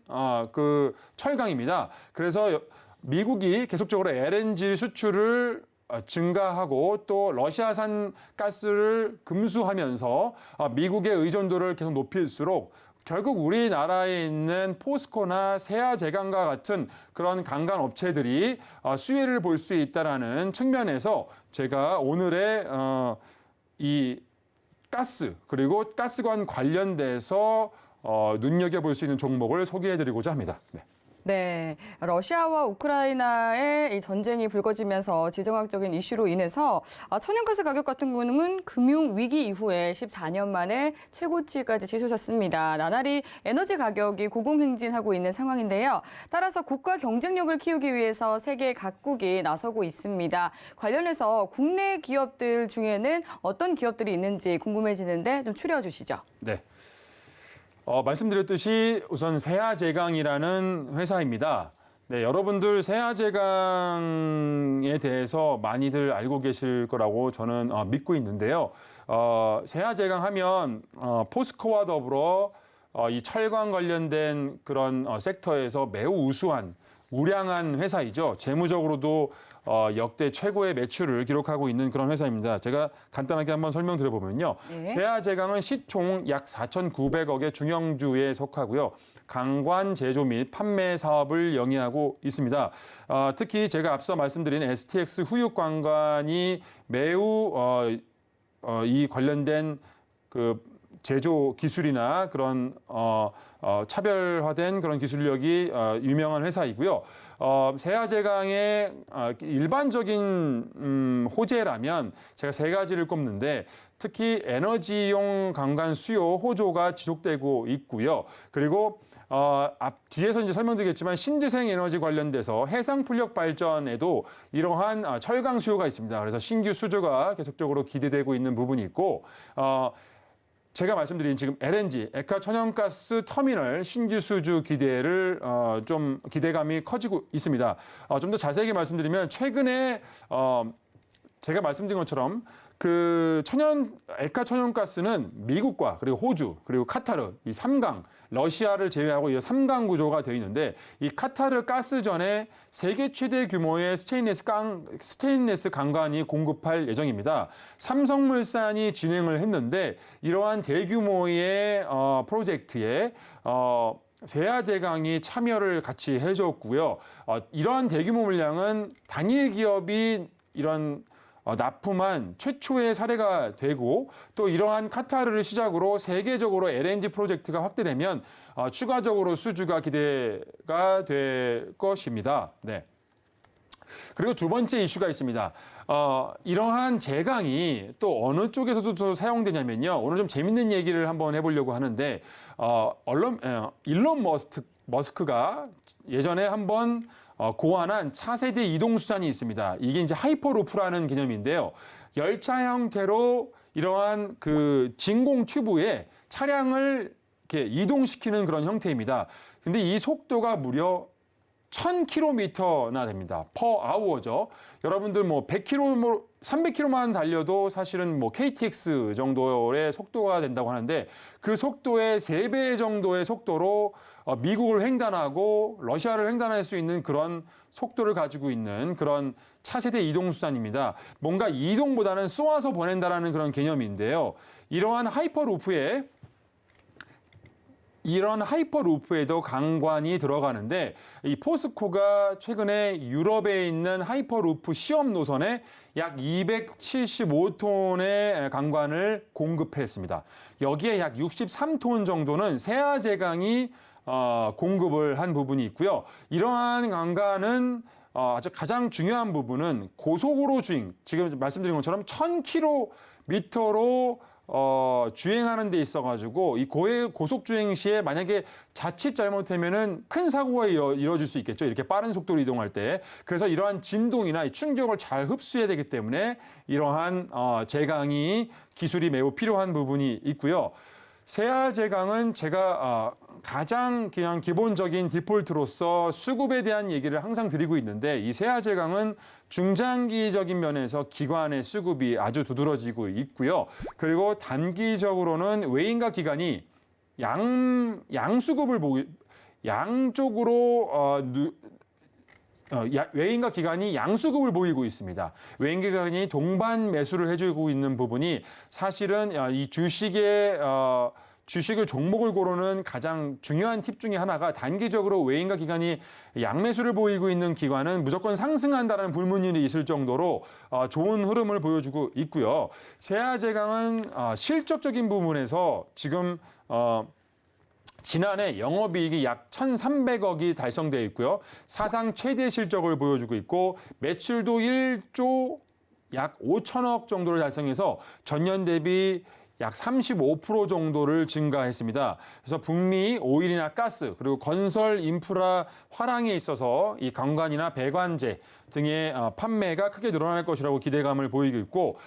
Speaker 3: 그 철강입니다. 그래서 미국이 계속적으로 LNG 수출을 증가하고 또 러시아산 가스를 금수하면서 미국의 의존도를 계속 높일수록 결국 우리나라에 있는 포스코나 세아제강과 같은 그런 강간 업체들이 수혜를 볼 수 있다는 측면에서 제가 오늘의 이 가스 그리고 가스관 관련돼서 눈여겨볼 수 있는 종목을 소개해드리고자 합니다. 네.
Speaker 2: 네, 러시아와 우크라이나의 이 전쟁이 불거지면서 지정학적인 이슈로 인해서 천연가스 가격 같은 경우는 금융 위기 이후에 14년 만에 최고치까지 치솟았습니다. 나날이 에너지 가격이 고공행진하고 있는 상황인데요. 따라서 국가 경쟁력을 키우기 위해서 세계 각국이 나서고 있습니다. 관련해서 국내 기업들 중에는 어떤 기업들이 있는지 궁금해지는데 좀 추려주시죠.
Speaker 3: 네. 말씀드렸듯이 우선 세아제강이라는 회사입니다. 네, 여러분들 세아제강에 대해서 많이들 알고 계실 거라고 저는 믿고 있는데요. 세아제강 하면 포스코와 더불어 이 철강 관련된 그런 섹터에서 매우 우량한 회사이죠. 재무적으로도 역대 최고의 매출을 기록하고 있는 그런 회사입니다. 제가 간단하게 한번 설명드려보면요. 네. 세아제강은 시총 약 4,900억의 중형주에 속하고요. 강관 제조 및 판매 사업을 영위하고 있습니다. 특히 제가 앞서 말씀드린 STX 후육관관이 매우 이 관련된 그 제조 기술이나 그런 차별화된 그런 기술력이 유명한 회사이고요. 세아제강의 일반적인 호재라면 제가 세 가지를 꼽는데 특히 에너지용 강간 수요 호조가 지속되고 있고요. 그리고 뒤에서 이제 설명드리겠지만 신재생 에너지 관련돼서 해상 풍력 발전에도 이러한 철강 수요가 있습니다. 그래서 신규 수주가 계속적으로 기대되고 있는 부분이 있고, 제가 말씀드린 지금 LNG, 액화 천연가스 터미널 신규 수주 기대를 좀 기대감이 커지고 있습니다. 좀 더 자세하게 말씀드리면 최근에 제가 말씀드린 것처럼 그 액화 천연가스는 미국과 그리고 호주 그리고 카타르 이 3강 러시아를 제외하고 이 3강 구조가 되어 있는데 이 카타르 가스전에 세계 최대 규모의 스테인리스 강관이 공급할 예정입니다. 삼성물산이 진행을 했는데 이러한 대규모의 프로젝트에 세아제강이 참여를 같이 해줬고요. 이러한 대규모 물량은 단일 기업이 이런 납품한 최초의 사례가 되고 또 이러한 카타르를 시작으로 세계적으로 LNG 프로젝트가 확대되면 추가적으로 수주가 기대가 될 것입니다. 네. 그리고 두 번째 이슈가 있습니다. 이러한 제강이 또 어느 쪽에서도 또 사용되냐면요. 오늘 좀 재밌는 얘기를 한번 해보려고 하는데 일론 머스크가 예전에 한번 고안한 차세대 이동수단이 있습니다. 이게 이제 하이퍼루프라는 개념인데요. 열차 형태로 이러한 그 진공 튜브에 차량을 이렇게 이동시키는 그런 형태입니다. 근데 이 속도가 무려 1000km나 됩니다. per hour죠. 여러분들 뭐 100km, 300km만 달려도 사실은 뭐 KTX 정도의 속도가 된다고 하는데 그 속도의 3배 정도의 속도로 미국을 횡단하고 러시아를 횡단할 수 있는 그런 속도를 가지고 있는 그런 차세대 이동수단입니다. 뭔가 이동보다는 쏘아서 보낸다라는 그런 개념인데요. 이런 하이퍼루프에도 강관이 들어가는데 이 포스코가 최근에 유럽에 있는 하이퍼루프 시험 노선에 약 275톤의 강관을 공급했습니다. 여기에 약 63톤 정도는 세아제강이 공급을 한 부분이 있고요. 이러한 강관은 아주 가장 중요한 부분은 고속으로 주행, 지금 말씀드린 것처럼 1000km로 주행하는 데 있어가지고 이 고속 주행 시에 만약에 자칫 잘못되면은 큰 사고가 이뤄질 수 있겠죠. 이렇게 빠른 속도로 이동할 때. 그래서 이러한 진동이나 이 충격을 잘 흡수해야 되기 때문에 이러한 제강이 기술이 매우 필요한 부분이 있고요. 세아제강은 제가 가장 그냥 기본적인 디폴트로서 수급에 대한 얘기를 항상 드리고 있는데 이 세아제강은 중장기적인 면에서 기관의 수급이 아주 두드러지고 있고요. 그리고 단기적으로는 외인과 기관이 외인과 기관이 양수급을 보이고 있습니다. 외인 기관이 동반 매수를 해주고 있는 부분이 사실은 이 주식을 종목을 고르는 가장 중요한 팁 중에 하나가 단기적으로 외인과 기관이 양매수를 보이고 있는 기관은 무조건 상승한다는 불문율이 있을 정도로 좋은 흐름을 보여주고 있고요. 세아제강은 실적적인 부분에서 지금 지난해 영업이익이 약 1,300억이 달성되어 있고요. 사상 최대 실적을 보여주고 있고 매출도 1조 약 5천억 정도를 달성해서 전년 대비 약 35% 정도를 증가했습니다. 그래서 북미 오일이나 가스 그리고 건설 인프라 화랑에 있어서 이 관관이나 배관제 등의 판매가 크게 늘어날 것이라고 기대감을 보이고 있고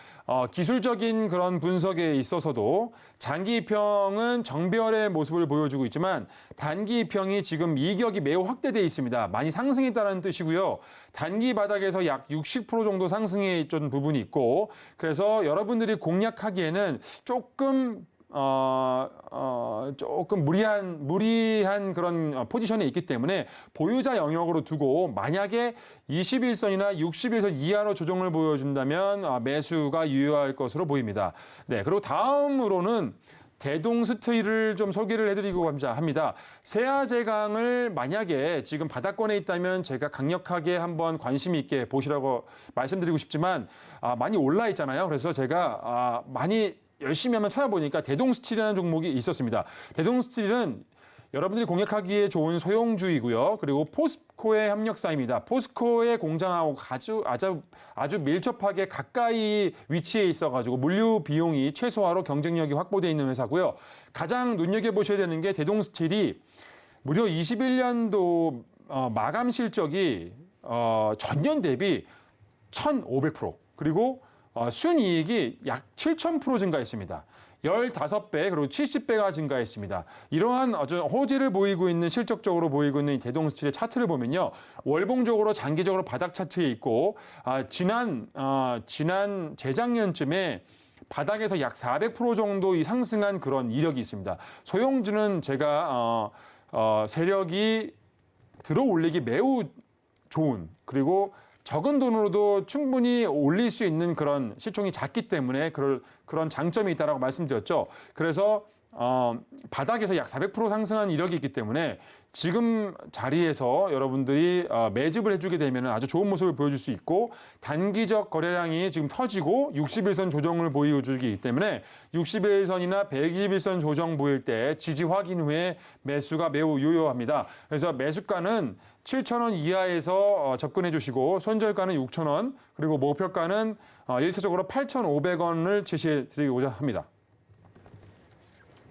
Speaker 3: 기술적인 그런 분석에 있어서도 장기 입형은 정별의 모습을 보여주고 있지만 단기 입형이 지금 이격이 매우 확대되어 있습니다. 많이 상승했다는 뜻이고요. 단기 바닥에서 약 60% 정도 상승해 있던 부분이 있고 그래서 여러분들이 공략하기에는 조금 무리한 그런 포지션에 있기 때문에 보유자 영역으로 두고 만약에 21선이나 60일선 이하로 조정을 보여준다면 매수가 유효할 것으로 보입니다. 네, 그리고 다음으로는
Speaker 4: 대동스틸을 좀 소개를 해드리고자 합니다. 세아제강을 만약에 지금 바닥권에 있다면 제가 강력하게 한번 관심 있게 보시라고 말씀드리고 싶지만 많이 올라 있잖아요. 그래서 제가 많이 열심히 한번 찾아보니까 대동스틸이라는 종목이 있었습니다. 대동스틸은 여러분들이 공략하기에 좋은 소형주이고요. 그리고 포스코의 협력사입니다. 포스코의 공장하고 아주 밀접하게 가까이 위치해 있어가지고 물류 비용이 최소화로 경쟁력이 확보되어 있는 회사고요. 가장 눈여겨보셔야 되는 게 대동스틸이 무려 21년도 마감 실적이 전년 대비 1,500% 그리고 순이익이 약 7,000% 증가했습니다. 15배 그리고 70배가 증가했습니다. 이러한 아주 호재를 보이고 있는 실적적으로 보이고 있는 대동스틸의 차트를 보면요. 월봉적으로 장기적으로 바닥 차트에 있고 지난 재작년쯤에 바닥에서 약 400% 정도 이 상승한 그런 이력이 있습니다. 소형주는 제가 세력이 들어 올리기 매우 좋은 그리고 적은 돈으로도 충분히 올릴 수 있는 그런 시총이 작기 때문에 그런 장점이 있다라고 말씀드렸죠. 그래서 바닥에서 약 400% 상승한 이력이 있기 때문에 지금 자리에서 여러분들이 매집을 해주게 되면 아주 좋은 모습을 보여줄 수 있고 단기적 거래량이 지금 터지고 61선 조정을 보여주기 때문에 61선이나 121선 조정 보일 때 지지 확인 후에 매수가 매우 유효합니다. 그래서 매수가는 7,000원 이하에서 접근해 주시고 손절가는 6,000원 그리고 목표가는 1차적으로 8,500원을 제시해 드리고자 합니다.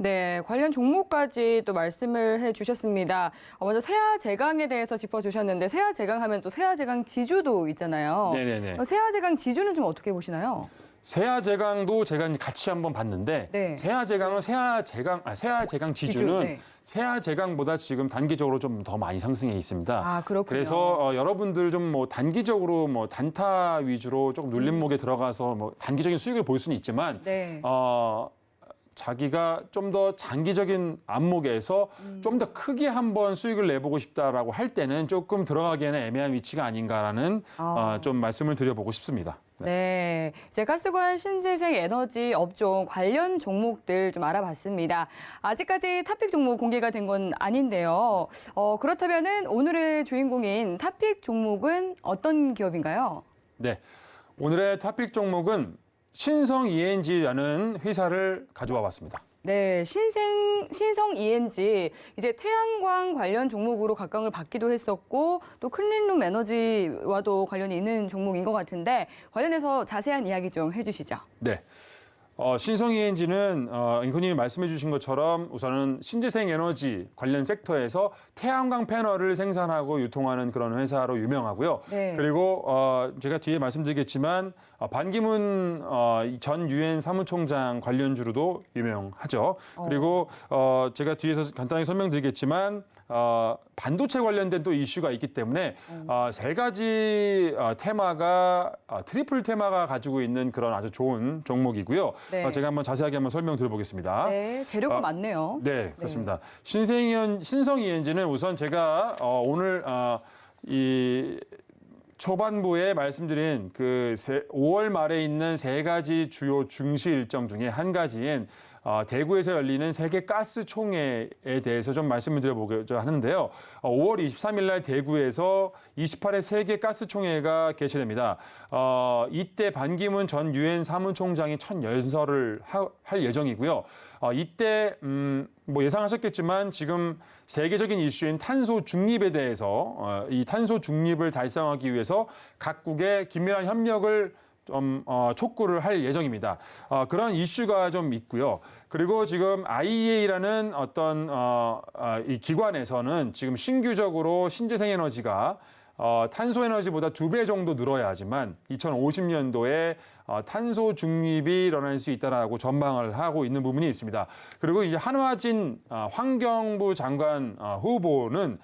Speaker 2: 네, 관련 종목까지 또 말씀을 해주셨습니다. 먼저 세아제강에 대해서 짚어주셨는데 세아제강 하면 또 세아제강 지주도 있잖아요.
Speaker 4: 네네네.
Speaker 2: 세아제강 지주는 좀 어떻게 보시나요?
Speaker 4: 세아제강도 제가 같이 한번 봤는데
Speaker 2: 네.
Speaker 4: 세아제강은 세아제강 지주는
Speaker 2: 네.
Speaker 4: 세아제강보다 지금 단기적으로 좀 더 많이 상승해 있습니다.
Speaker 2: 아, 그렇군요.
Speaker 4: 그래서 여러분들 좀 뭐 단기적으로 뭐 단타 위주로 조금 눌림목에 들어가서 뭐 단기적인 수익을 볼 수는 있지만
Speaker 2: 네.
Speaker 4: 자기가 좀 더 장기적인 안목에서 좀 더 크게 한번 수익을 내보고 싶다라고 할 때는 조금 들어가기에는 애매한 위치가 아닌가라는 좀 말씀을 드려보고 싶습니다.
Speaker 2: 네, 이제 가스관 신재생 에너지 업종 관련 종목들 좀 알아봤습니다. 아직까지 탑픽 종목 공개가 된 건 아닌데요. 그렇다면은 오늘의 주인공인 탑픽 종목은 어떤 기업인가요?
Speaker 4: 네, 오늘의 탑픽 종목은 신성 ENG라는 회사를 가져와 봤습니다.
Speaker 2: 네, 신성 ENG 이제 태양광 관련 종목으로 각광을 받기도 했었고 또 클린룸 에너지와도 관련이 있는 종목인 것 같은데 관련해서 자세한 이야기 좀 해주시죠.
Speaker 4: 네. 신성 ENG는 앵커님이 말씀해 주신 것처럼 우선은 신재생 에너지 관련 섹터에서 태양광 패널을 생산하고 유통하는 그런 회사로 유명하고요.
Speaker 2: 네.
Speaker 4: 그리고 제가 뒤에 말씀드리겠지만 반기문 전 유엔 사무총장 관련주로도 유명하죠. 그리고 제가 뒤에서 간단히 설명드리겠지만 반도체 관련된 또 이슈가 있기 때문에 세 가지 테마가 트리플 테마가 가지고 있는 그런 아주 좋은 종목이고요.
Speaker 2: 네.
Speaker 4: 제가 한번 자세하게 한번 설명드려보겠습니다.
Speaker 2: 네, 재료가 많네요.
Speaker 4: 네, 그렇습니다. 신성 ENG는 우선 제가 오늘 이 초반부에 말씀드린 그 5월 말에 있는 세 가지 주요 중시 일정 중에 한 가지인 대구에서 열리는 세계 가스 총회에 대해서 좀 말씀을 드려보고자 하는데요. 5월 23일 날 대구에서 28회 세계 가스 총회가 개최됩니다. 이때 반기문 전 유엔 사무총장이 첫 연설을 할 예정이고요. 이때 뭐 예상하셨겠지만 지금 세계적인 이슈인 탄소 중립에 대해서 이 탄소 중립을 달성하기 위해서 각국의 긴밀한 협력을 좀 촉구를 할 예정입니다. 그런 이슈가 좀 있고요. 그리고 지금 IEA라는 어떤 이 기관에서는 지금 신규적으로 신재생 에너지가 탄소 에너지보다 2배 정도 늘어야 하지만 2050년도에 탄소 중립이 일어날 수 있다라고 전망을 하고 있는 부분이 있습니다. 그리고 이제 한화진 환경부 장관 후보는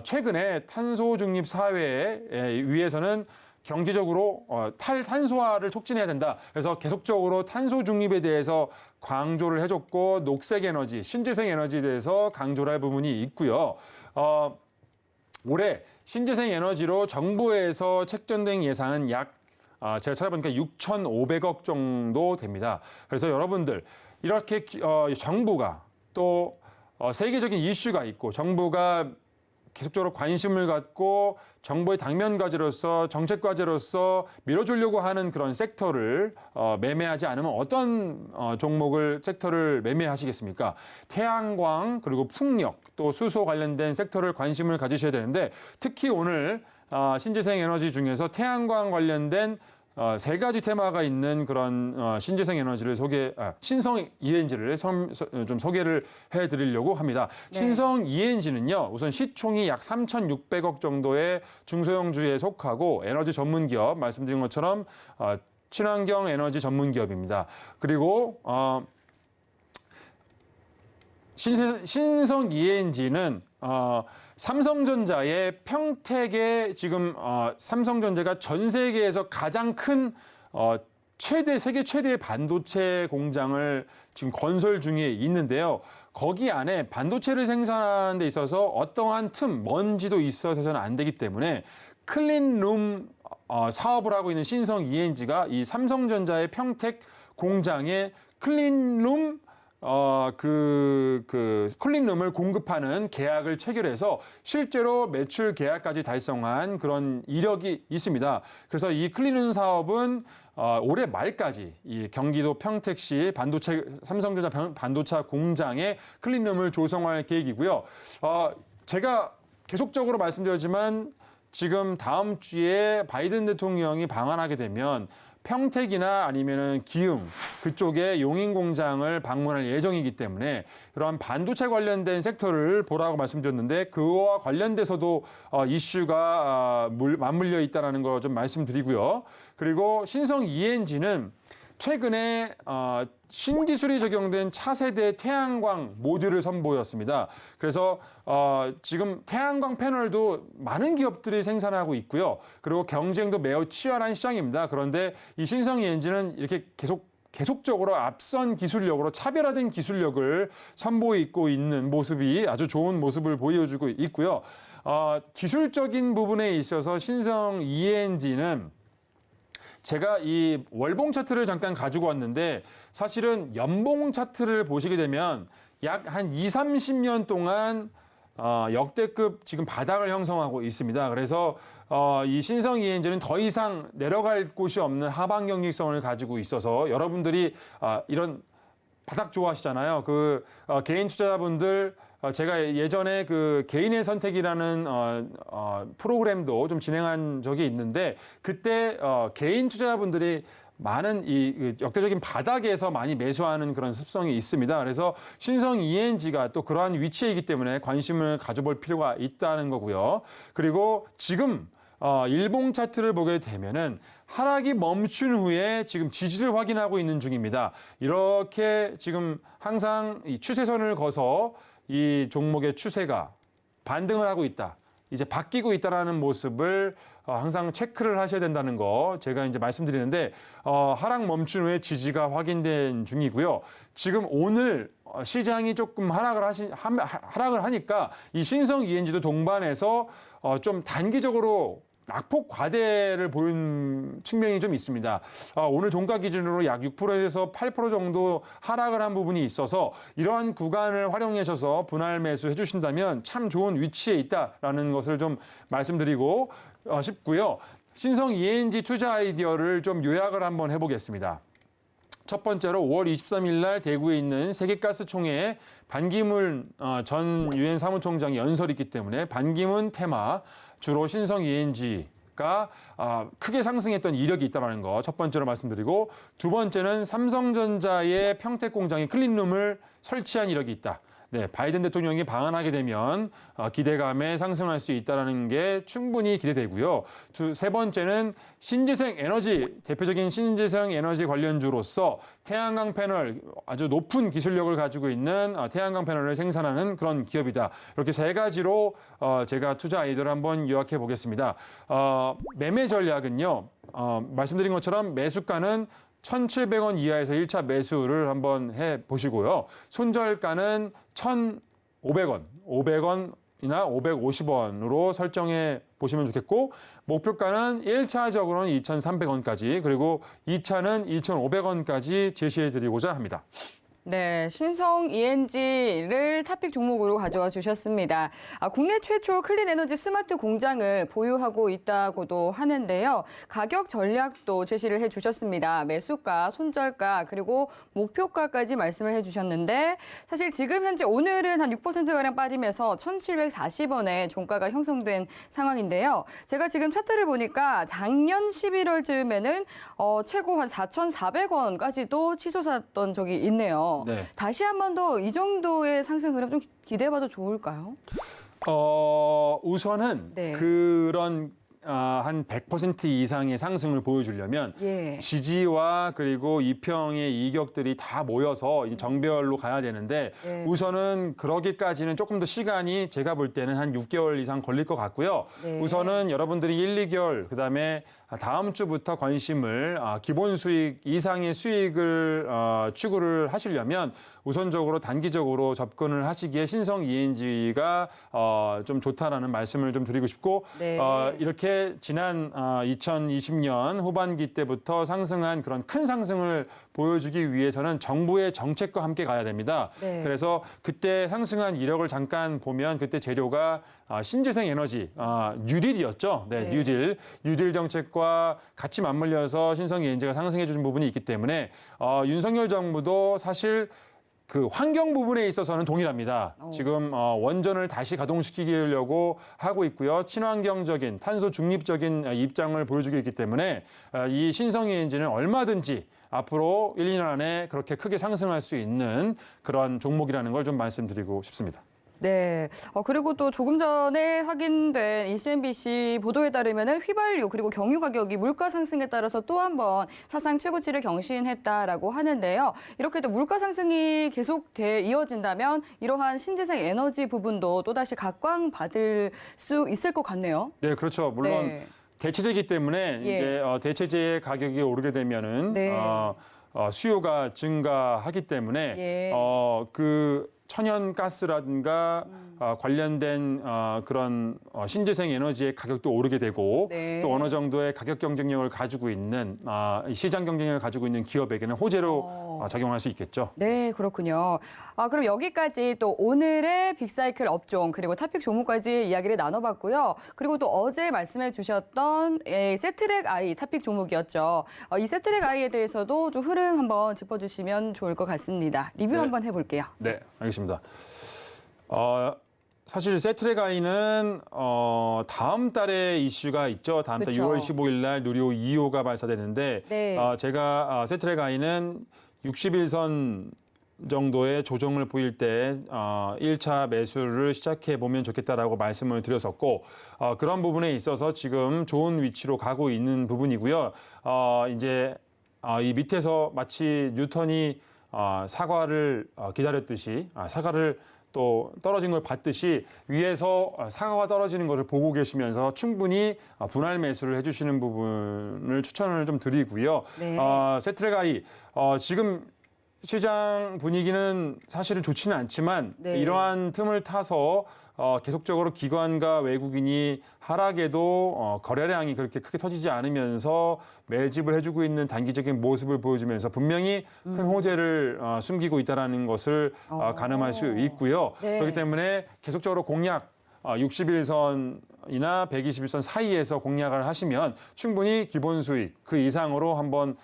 Speaker 4: 최근에 탄소 중립 사회에 위해서는 경제적으로 탈탄소화를 촉진해야 된다. 그래서 계속적으로 탄소 중립에 대해서 강조를 해줬고 녹색 에너지, 신재생 에너지에 대해서 강조를 할 부분이 있고요. 올해 신재생 에너지로 정부에서 책정된 예산은 약 제가 찾아보니까 6,500억 정도 됩니다. 그래서 여러분들 이렇게 정부가 또 세계적인 이슈가 있고 정부가 계속적으로 관심을 갖고 정부의 당면 과제로서 정책 과제로서 밀어주려고 하는 그런 섹터를 매매하지 않으면 어떤 종목을 섹터를 매매하시겠습니까? 태양광 그리고 풍력 또 수소 관련된 섹터를 관심을 가지셔야 되는데 특히 오늘 신재생 에너지 중에서 태양광 관련된 세 가지 테마가 있는 그런 신재생 에너지를 신성 ENG를 좀 소개를 해드리려고 합니다.
Speaker 2: 네.
Speaker 4: 신성 ENG는요, 우선 시총이 약 3,600억 정도의 중소형주에 속하고 에너지 전문 기업, 말씀드린 것처럼 친환경 에너지 전문 기업입니다. 그리고 신성 ENG는 삼성전자의 평택에 지금 삼성전자가 전 세계에서 가장 큰 세계 최대의 반도체 공장을 지금 건설 중에 있는데요. 거기 안에 반도체를 생산하는 데 있어서 어떠한 먼지도 있어서는 안 되기 때문에 클린룸 사업을 하고 있는 신성 ENG가 이 삼성전자의 평택 공장에 클린룸 클린룸을 공급하는 계약을 체결해서 실제로 매출 계약까지 달성한 그런 이력이 있습니다. 그래서 이 클린룸 사업은 올해 말까지 이 경기도 평택시 삼성전자 반도체 공장에 클린룸을 조성할 계획이고요. 제가 계속적으로 말씀드렸지만 지금 다음 주에 바이든 대통령이 방한하게 되면 평택이나 아니면은 기흥 그쪽에 용인 공장을 방문할 예정이기 때문에 그런 반도체 관련된 섹터를 보라고 말씀드렸는데 그와 관련돼서도 이슈가 맞물려 있다는 거 좀 말씀드리고요. 그리고 신성 ENG는 최근에 신기술이 적용된 차세대 태양광 모듈을 선보였습니다. 그래서 지금 태양광 패널도 많은 기업들이 생산하고 있고요. 그리고 경쟁도 매우 치열한 시장입니다. 그런데 이 신성 ENG는 이렇게 계속적으로 앞선 기술력으로 차별화된 기술력을 선보이고 있는 모습이 아주 좋은 모습을 보여주고 있고요. 기술적인 부분에 있어서 신성 ENG는 제가 이 월봉 차트를 잠깐 가지고 왔는데 사실은 연봉 차트를 보시게 되면 약 한 20-30년 동안 역대급 지금 바닥을 형성하고 있습니다. 그래서 이 신성 ENG는 더 이상 내려갈 곳이 없는 하방 경직성을 가지고 있어서 여러분들이 이런 바닥 좋아하시잖아요. 개인 투자자분들 제가 예전에 개인의 선택이라는 프로그램도 좀 진행한 적이 있는데 그때 개인 투자자분들이 많은 이 역대적인 바닥에서 많이 매수하는 그런 습성이 있습니다. 그래서 신성 ENG가 또 그러한 위치이기 때문에 관심을 가져볼 필요가 있다는 거고요. 그리고 지금 일봉 차트를 보게 되면은 하락이 멈춘 후에 지금 지지를 확인하고 있는 중입니다. 이렇게 지금 항상 이 추세선을 거서 이 종목의 추세가 반등을 하고 있다. 이제 바뀌고 있다라는 모습을 항상 체크를 하셔야 된다는 거 제가 이제 말씀드리는데 하락 멈춘 후에 지지가 확인된 중이고요. 지금 오늘 시장이 조금 하락을 하니까 이 신성 ENG도 동반해서 좀 단기적으로 낙폭 과대를 보인 측면이 좀 있습니다. 오늘 종가 기준으로 약 6%에서 8% 정도 하락을 한 부분이 있어서 이러한 구간을 활용하셔서 분할 매수해 주신다면 참 좋은 위치에 있다라는 것을 좀 말씀드리고 싶고요. 신성 ENG 투자 아이디어를 좀 요약을 한번 해보겠습니다. 첫 번째로 5월 23일 날 대구에 있는 세계가스총회에 반기문 전 유엔 사무총장이 연설이 있기 때문에 반기문 테마 주로 신성 ENG가 크게 상승했던 이력이 있다는 거 첫 번째로 말씀드리고 두 번째는 삼성전자의 평택 공장에 클린룸을 설치한 이력이 있다. 네, 바이든 대통령이 방한하게 되면 기대감에 상승할 수 있다는 게 충분히 기대되고요. 세 번째는 신재생 에너지, 대표적인 신재생 에너지 관련주로서 태양광 패널, 아주 높은 기술력을 가지고 있는 태양광 패널을 생산하는 그런 기업이다. 이렇게 세 가지로 제가 투자 아이디어를 한번 요약해 보겠습니다. 매매 전략은요, 말씀드린 것처럼 매수가는 1,700원 이하에서 1차 매수를 한번 해 보시고요. 손절가는 1,500원, 500원이나 550원으로 설정해 보시면 좋겠고 목표가는 1차적으로는 2,300원까지 그리고 2차는 2,500원까지 제시해 드리고자 합니다.
Speaker 2: 네, 신성 ENG를 탑픽 종목으로 가져와 주셨습니다. 국내 최초 클린 에너지 스마트 공장을 보유하고 있다고도 하는데요. 가격 전략도 제시를 해 주셨습니다. 매수가, 손절가, 그리고 목표가까지 말씀을 해 주셨는데 사실 지금 현재 오늘은 한 6%가량 빠지면서 1,740원에 종가가 형성된 상황인데요. 제가 지금 차트를 보니까 작년 11월쯤에는 최고 한 4,400원까지도 치솟았던 적이 있네요.
Speaker 4: 네.
Speaker 2: 다시 한 번 더 이 정도의 상승 흐름 좀 기대해봐도 좋을까요?
Speaker 4: 우선은
Speaker 2: 네.
Speaker 4: 그런 한 100% 이상의 상승을 보여주려면
Speaker 2: 예.
Speaker 4: 지지와 그리고 이평의 이격들이 다 모여서 이제 정배열로 가야 되는데
Speaker 2: 네.
Speaker 4: 우선은 그러기까지는 조금 더 시간이 제가 볼 때는 한 6개월 이상 걸릴 것 같고요.
Speaker 2: 네.
Speaker 4: 우선은 여러분들이 1, 2개월 그다음에 다음 주부터 관심을 기본 수익 이상의 수익을 추구를 하시려면 우선적으로 단기적으로 접근을 하시기에 신성 ENG가 좀 좋다라는 말씀을 좀 드리고 싶고
Speaker 2: 네.
Speaker 4: 이렇게 지난 2020년 후반기 때부터 상승한 그런 큰 상승을 보여주기 위해서는 정부의 정책과 함께 가야 됩니다.
Speaker 2: 네.
Speaker 4: 그래서 그때 상승한 이력을 잠깐 보면 그때 재료가 신재생 에너지, 뉴딜이었죠. 네,
Speaker 2: 네.
Speaker 4: 뉴딜 정책과 같이 맞물려서 신성 ENG가 상승해 주는 부분이 있기 때문에 윤석열 정부도 사실 그 환경 부분에 있어서는 동일합니다. 지금 원전을 다시 가동시키려고 하고 있고요. 친환경적인 탄소 중립적인 입장을 보여주고 있기 때문에 이 신성 ENG는 얼마든지 앞으로 1, 2년 안에 그렇게 크게 상승할 수 있는 그런 종목이라는 걸 좀 말씀드리고 싶습니다.
Speaker 2: 네. 그리고 또 조금 전에 확인된 ECNBC 보도에 따르면 휘발유 그리고 경유 가격이 물가 상승에 따라서 또 한 번 사상 최고치를 경신했다라고 하는데요. 이렇게 또 물가 상승이 계속 이어진다면 이러한 신재생 에너지 부분도 또다시 각광받을 수 있을 것 같네요.
Speaker 4: 네, 그렇죠. 물론
Speaker 2: 네.
Speaker 4: 대체재이기 때문에
Speaker 2: 예.
Speaker 4: 이제 대체재의 가격이 오르게 되면은
Speaker 2: 네.
Speaker 4: 수요가 증가하기 때문에
Speaker 2: 예.
Speaker 4: 그 천연가스라든가 관련된 그런 신재생 에너지의 가격도 오르게 되고
Speaker 2: 네.
Speaker 4: 또 어느 정도의 가격 경쟁력을 가지고 있는 시장 경쟁력을 가지고 있는 기업에게는 호재로 작용할 수 있겠죠.
Speaker 2: 네, 그렇군요. 그럼 여기까지 또 오늘의 빅사이클 업종 그리고 탑픽 종목까지 이야기를 나눠봤고요. 그리고 또 어제 말씀해 주셨던 세트랙 I 탑픽 종목이었죠. 이 세트랙 I에 대해서도 좀 흐름 한번 짚어주시면 좋을 것 같습니다. 리뷰
Speaker 4: 네.
Speaker 2: 한번 해볼게요.
Speaker 4: 네, 알겠습니다. 사실 세트랙 I는 다음 달에 이슈가 있죠. 다음 달
Speaker 2: 그쵸.
Speaker 4: 6월 15일 날 누리호 2호가 발사되는데
Speaker 2: 네.
Speaker 4: 제가 세트랙 I는 60일선 정도의 조정을 보일 때 1차 매수를 시작해 보면 좋겠다라고 말씀을 드렸었고 그런 부분에 있어서 지금 좋은 위치로 가고 있는 부분이고요. 이제 이 밑에서 마치 뉴턴이 사과를 기다렸듯이 사과를 또 떨어진 걸 봤듯이 위에서 사과가 떨어지는 것을 보고 계시면서 충분히 분할 매수를 해주시는 부분을 추천을 좀 드리고요.
Speaker 2: 네.
Speaker 4: 세트랙 I 지금 시장 분위기는 사실은 좋지는 않지만
Speaker 2: 네.
Speaker 4: 이러한 틈을 타서 계속적으로 기관과 외국인이 하락에도 거래량이 그렇게 크게 터지지 않으면서 매집을 해주고 있는 단기적인 모습을 보여주면서 분명히 큰 호재를 숨기고 있다는 것을 가늠할 수 있고요.
Speaker 2: 네.
Speaker 4: 그렇기 때문에 계속적으로 공략 61선이나 121선 사이에서 공략을 하시면 충분히 기본 수익 그 이상으로 한번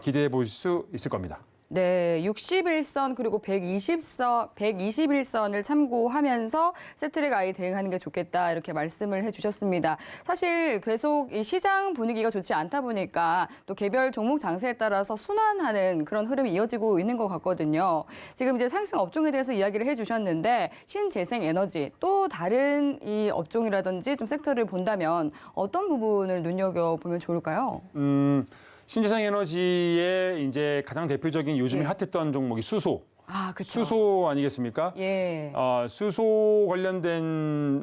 Speaker 4: 기대해 보실 수 있을 겁니다.
Speaker 2: 네, 61선 그리고 121선을 참고하면서 세트랙 I 대응하는 게 좋겠다 이렇게 말씀을 해주셨습니다. 사실 계속 이 시장 분위기가 좋지 않다 보니까 또 개별 종목 장세에 따라서 순환하는 그런 흐름이 이어지고 있는 것 같거든요. 지금 이제 상승 업종에 대해서 이야기를 해주셨는데 신재생 에너지 또 다른 이 업종이라든지 좀 섹터를 본다면 어떤 부분을 눈여겨보면 좋을까요?
Speaker 4: 신재생 에너지의 이제 가장 대표적인 요즘에
Speaker 2: 예.
Speaker 4: 핫했던 종목이 수소.
Speaker 2: 그쵸.
Speaker 4: 수소 아니겠습니까?
Speaker 2: 예.
Speaker 4: 수소 관련된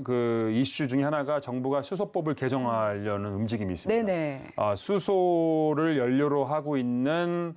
Speaker 4: 그 이슈 중에 하나가 정부가 수소법을 개정하려는 움직임이 있습니다.
Speaker 2: 네네.
Speaker 4: 수소를 연료로 하고 있는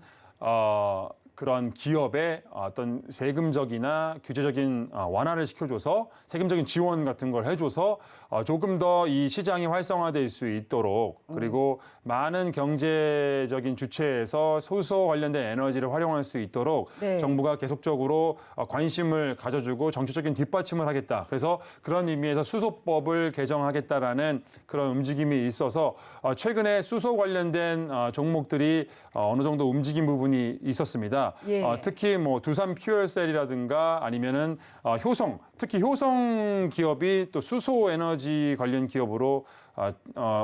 Speaker 4: 그런 기업의 어떤 세금적이나 규제적인 완화를 시켜줘서 세금적인 지원 같은 걸 해줘서 조금 더 이 시장이 활성화될 수 있도록 그리고 많은 경제적인 주체에서 수소 관련된 에너지를 활용할 수 있도록
Speaker 2: 네.
Speaker 4: 정부가 계속적으로 관심을 가져주고 정치적인 뒷받침을 하겠다. 그래서 그런 의미에서 수소법을 개정하겠다라는 그런 움직임이 있어서 최근에 수소 관련된 종목들이 어느 정도 움직인 부분이 있었습니다.
Speaker 2: 예.
Speaker 4: 특히 뭐 두산 퓨얼셀이라든가 아니면은 효성, 특히 효성 기업이 또 수소 에너지 관련 기업으로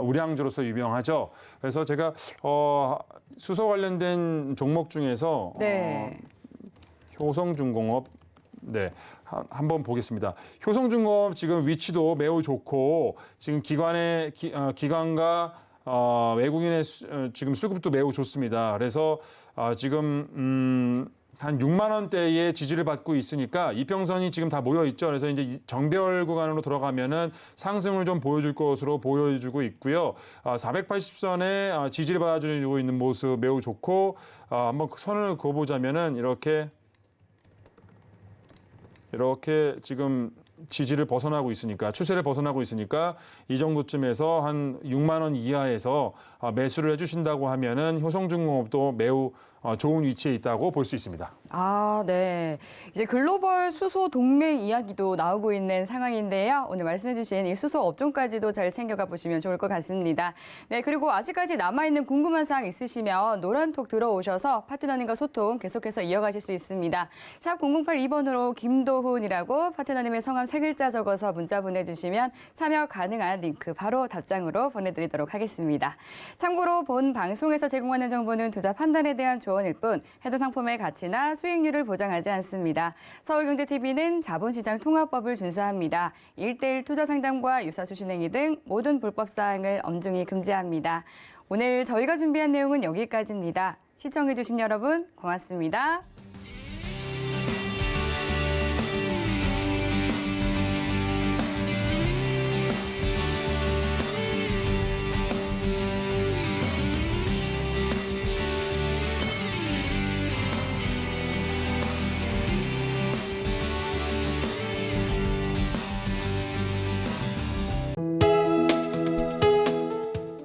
Speaker 4: 우량주로서 유명하죠. 그래서 제가 수소 관련된 종목 중에서
Speaker 2: 네.
Speaker 4: 효성중공업 네, 한번 보겠습니다. 효성중공업 지금 위치도 매우 좋고 지금 기관과 외국인의 지금 수급도 매우 좋습니다. 그래서 지금 한 6만 원대의 지지를 받고 있으니까 이평선이 지금 다 모여 있죠. 그래서 이제 정별 구간으로 들어가면은 상승을 좀 보여줄 것으로 보여주고 있고요. 480선에 지지를 받아주고 있는 모습 매우 좋고 한번 선을 그어보자면은 이렇게 지금 지지를 벗어나고 있으니까 추세를 벗어나고 있으니까 이 정도쯤에서 한 6만 원 이하에서 매수를 해주신다고 하면은 효성중공업도 매우 좋은 위치에 있다고 볼 수 있습니다.
Speaker 2: 아, 네. 이제 글로벌 수소 동맹 이야기도 나오고 있는 상황인데요. 오늘 말씀해주신 이 수소 업종까지도 잘 챙겨가 보시면 좋을 것 같습니다. 네, 그리고 아직까지 남아있는 궁금한 사항 있으시면 노란톡 들어오셔서 파트너님과 소통 계속해서 이어가실 수 있습니다. 샵 0082번으로 김도훈이라고 파트너님의 성함 3글자 적어서 문자 보내주시면 참여 가능한 링크 바로 답장으로 보내드리도록 하겠습니다. 참고로 본 방송에서 제공하는 정보는 투자 판단에 대한 조언일 뿐 해당 상품의 가치나 수익률을 보장하지 않습니다. 서울경제TV는 자본시장 통합법을 준수합니다. 1:1 투자 상담과 유사수 신행위 등 모든 불법 사항을 엄중히 금지합니다. 오늘 저희가 준비한 내용은 여기까지입니다. 시청해주신 여러분 고맙습니다.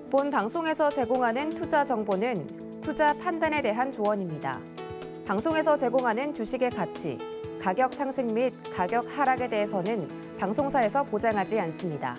Speaker 1: 본 방송에서 제공하는 투자 정보는 투자 판단에 대한 조언입니다. 방송에서 제공하는 주식의 가치, 가격 상승 및 가격 하락에 대해서는 방송사에서 보장하지 않습니다.